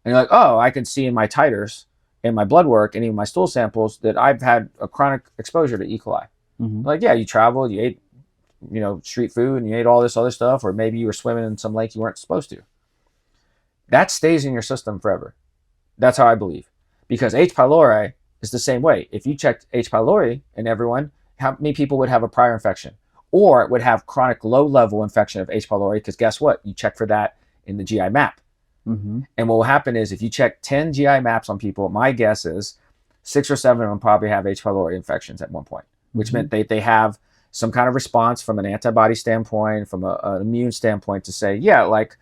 and you're like, oh, I can see in my titers, in my blood work, and even my stool samples, that I've had a chronic exposure to E. coli. Mm-hmm. Like, yeah, you traveled, you ate, street food, and you ate all this other stuff, or maybe you were swimming in some lake you weren't supposed to. That stays in your system forever. That's how I believe. Because H. pylori is the same way. If you checked H. pylori in everyone, how many people would have a prior infection? Or would have chronic low-level infection of H. pylori, because guess what? You check for that in the GI map. Mm-hmm. And what will happen is if you check 10 GI maps on people, my guess is 6 or 7 of them probably have H. pylori infections at one point, which Mm-hmm. meant they have some kind of response from an antibody standpoint, from an immune standpoint to say, yeah, like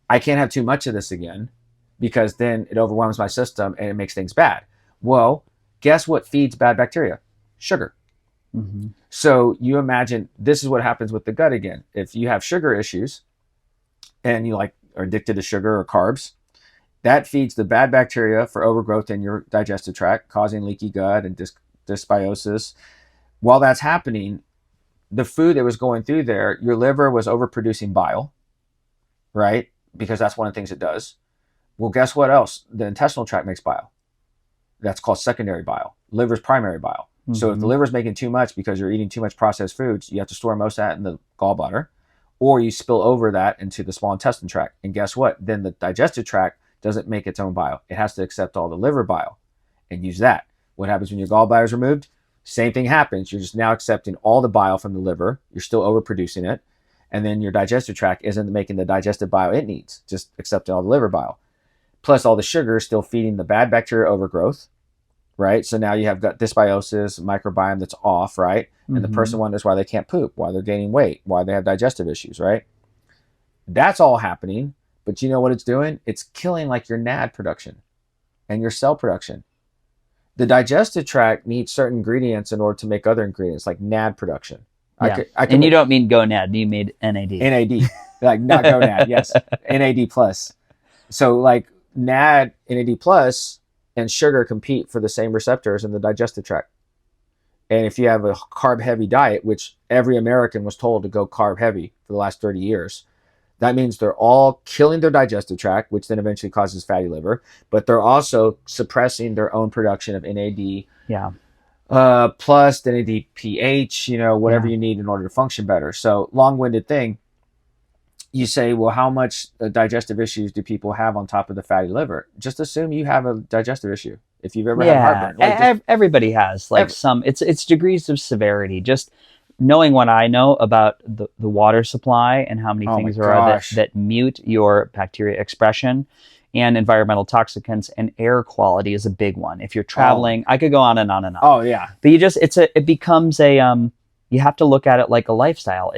I can't have too much of this again because then it overwhelms my system and it makes things bad. Well, guess what feeds bad bacteria? Sugar. Mm-hmm. So you imagine this is what happens with the gut again. If you have sugar issues and you like are addicted to sugar or carbs, that feeds the bad bacteria for overgrowth in your digestive tract, causing leaky gut and dysbiosis. While that's happening, the food that was going through there, your liver was overproducing bile, right? Because that's one of the things it does. Well, guess what else? The intestinal tract makes bile. That's called secondary bile. Liver's primary bile. Mm-hmm. So if the liver's making too much because you're eating too much processed foods, you have to store most of that in the gallbladder, or you spill over that into the small intestine tract. And guess what? Then the digestive tract doesn't make its own bile. It has to accept all the liver bile and use that. What happens when your gallbladder is removed? Same thing happens. You're just now accepting all the bile from the liver. You're still overproducing it. And then your digestive tract isn't making the digestive bile it needs, just accepting all the liver bile. Plus all the sugar is still feeding the bad bacteria overgrowth, right? So now you have gut dysbiosis, microbiome that's off, right? And the person wonders why they can't poop, why they're gaining weight, why they have digestive issues, right? That's all happening. But you know what it's doing? It's killing like your NAD production and your cell production. The digestive tract needs certain ingredients in order to make other ingredients, like NAD production. Yeah. And you don't mean gonad, you made NAD. NAD, like not gonad, yes. NAD plus. So like NAD, NAD plus, and sugar compete for the same receptors in the digestive tract. And if you have a carb-heavy diet, which every American was told to go carb-heavy for the last 30 years, that means they're all killing their digestive tract, which then eventually causes fatty liver, but they're also suppressing their own production of NAD, plus NADPH, whatever you need in order to function better. So long-winded thing, you say, well, how much digestive issues do people have on top of the fatty liver? Just assume you have a digestive issue. If you've ever had heartburn. Everybody has it's degrees of severity. Just knowing what I know about the water supply and how many things there are that mute your bacteria expression, and environmental toxicants and air quality is a big one. If you're traveling, I could go on and on and on. Oh yeah. But it becomes you have to look at it like a lifestyle.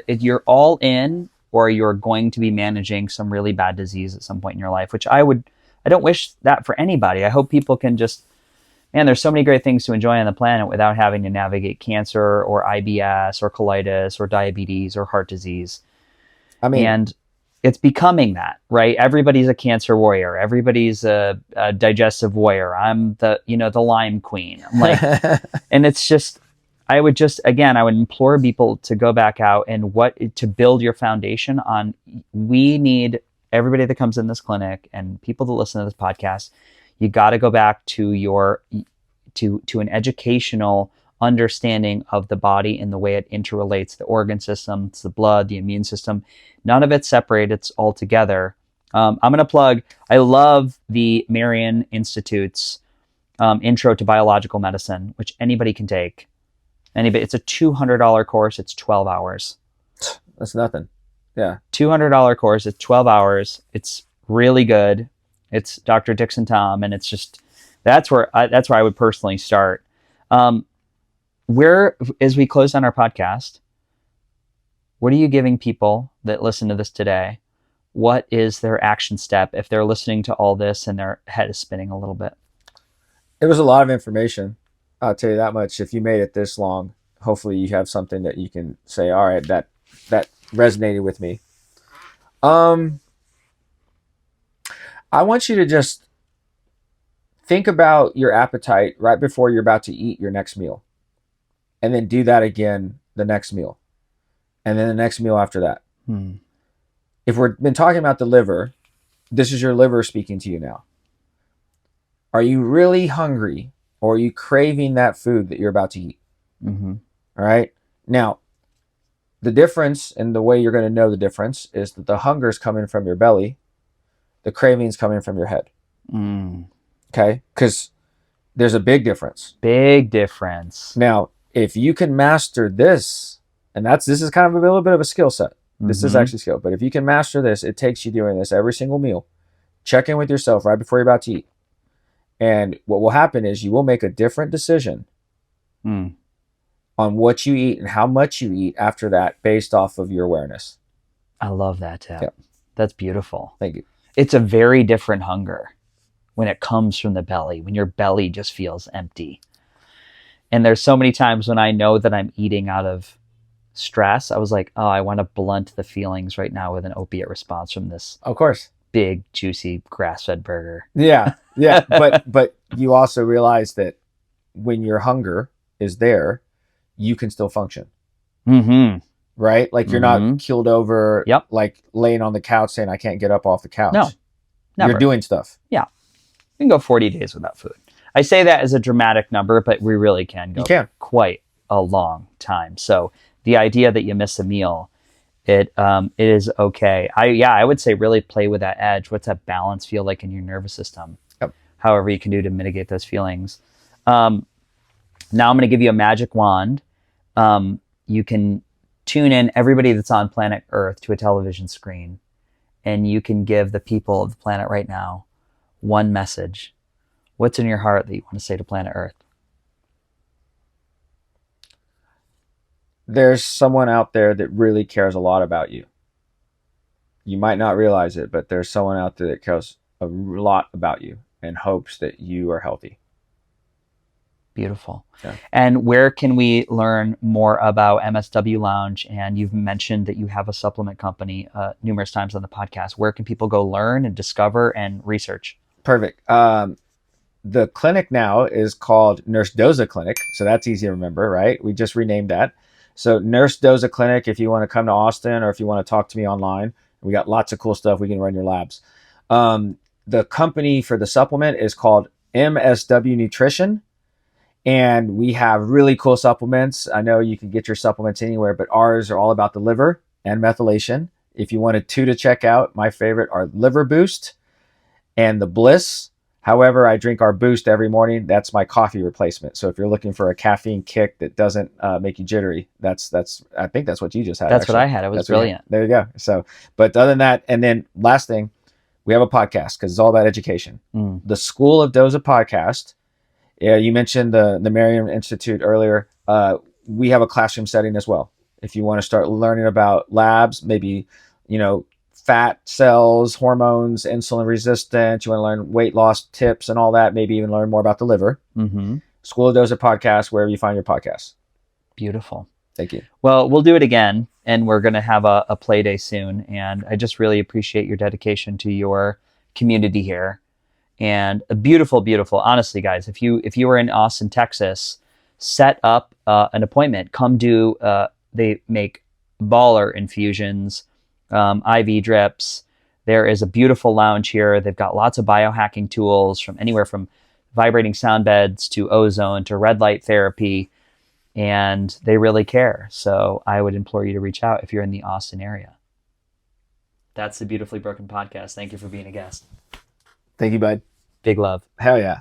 You're all in, or you're going to be managing some really bad disease at some point in your life, which I don't wish that for anybody. I hope people can there's so many great things to enjoy on the planet without having to navigate cancer or IBS or colitis or diabetes or heart disease. And it's becoming that, right? Everybody's a cancer warrior. Everybody's a digestive warrior. I'm the Lyme queen. I'm like, and it's just, I would implore people to go back out and to build your foundation on. We need everybody that comes in this clinic and people that listen to this podcast. You got to go back to to an educational understanding of the body and the way it interrelates, the organ systems, the blood, the immune system. None of it's separate. It's all together. I'm going to plug, I love the Marion Institute's Intro to Biological Medicine, which anybody can take. It's a $200 course. It's 12 hours. That's nothing. Yeah. $200 course. It's 12 hours. It's really good. It's Dr. Dixon Tom, and it's just, that's where I would personally start. As we close on our podcast, what are you giving people that listen to this today? What is their action step if they're listening to all this and their head is spinning a little bit? It was a lot of information. I'll tell you that much. If you made it this long, hopefully you have something that you can say, all right, that resonated with me. I want you to just think about your appetite right before you're about to eat your next meal. And then do that again the next meal. And then the next meal after that. If we've been talking about the liver, this is your liver speaking to you now. Are you really hungry, or are you craving that food that you're about to eat? All right. Now, the difference, and the way you're going to know the difference, is that the hunger is coming from your belly. The craving is coming from your head. Okay? Because there's a big difference. Big difference. Now, if you can master this, and this is kind of a little bit of a skill set. This is Mhm. actually skill. But if you can master this, it takes you doing this every single meal. Check in with yourself right before you're about to eat. And what will happen is you will make a different decision Mm. on what you eat and how much you eat after that based off of your awareness. I love that tip. Yeah. That's beautiful. Thank you. It's a very different hunger when it comes from the belly, when your belly just feels empty. And there's so many times when I know that I'm eating out of stress, I was like, oh, I want to blunt the feelings right now with an opiate response from this Of course. big, juicy, grass-fed burger. Yeah. Yeah. but you also realize that when your hunger is there, you can still function. Mm-hmm. Right? Like you're not keeled over, Yep. like laying on the couch saying, I can't get up off the couch. No, never. You're doing stuff. Yeah. You can go 40 days without food. I say that as a dramatic number, but we really can go quite a long time. So the idea that you miss a meal, it is okay. I would say really play with that edge. What's that balance feel like in your nervous system? Yep. However you can do to mitigate those feelings. Now I'm going to give you a magic wand. You can tune in everybody that's on planet Earth to a television screen, and you can give the people of the planet right now one message. What's in your heart that you want to say to planet Earth? There's someone out there that really cares a lot about you. You might not realize it, but there's someone out there that cares a lot about you and hopes that you are healthy. Beautiful. Yeah. And where can we learn more about MSW Lounge? And you've mentioned that you have a supplement company numerous times on the podcast. Where can people go learn and discover and research? Perfect. The clinic now is called Nurse Doza Clinic. So that's easy to remember, right? We just renamed that. So Nurse Doza Clinic, if you want to come to Austin or if you want to talk to me online, we got lots of cool stuff. We can run your labs. The company for the supplement is called MSW Nutrition. And we have really cool supplements. I know you can get your supplements anywhere, but ours are all about the liver and methylation. If you wanted two to check out, my favorite are Liver Boost and the Bliss. However, I drink our Boost every morning. That's my coffee replacement. So if you're looking for a caffeine kick that doesn't make you jittery, that's I think that's what you just had. That's actually what I had. It was brilliant. There you go. So, but other than that, and then last thing, we have a podcast because it's all about education. The School of Doza podcast. Yeah, you mentioned the Merriam Institute earlier. We have a classroom setting as well. If you want to start learning about labs, maybe, fat cells, hormones, insulin resistance, you want to learn weight loss tips and all that, maybe even learn more about the liver. School of Doza podcast, wherever you find your podcasts. Beautiful. Thank you. Well, we'll do it again, and we're going to have a play day soon. And I just really appreciate your dedication to your community here. And a beautiful, beautiful, honestly, guys, if you are in Austin, Texas, set up an appointment. Come do, they make baller infusions, IV drips. There is a beautiful lounge here. They've got lots of biohacking tools from anywhere from vibrating sound beds to ozone to red light therapy. And they really care. So I would implore you to reach out if you're in the Austin area. That's the Beautifully Broken podcast. Thank you for being a guest. Thank you, bud. Big love. Hell yeah.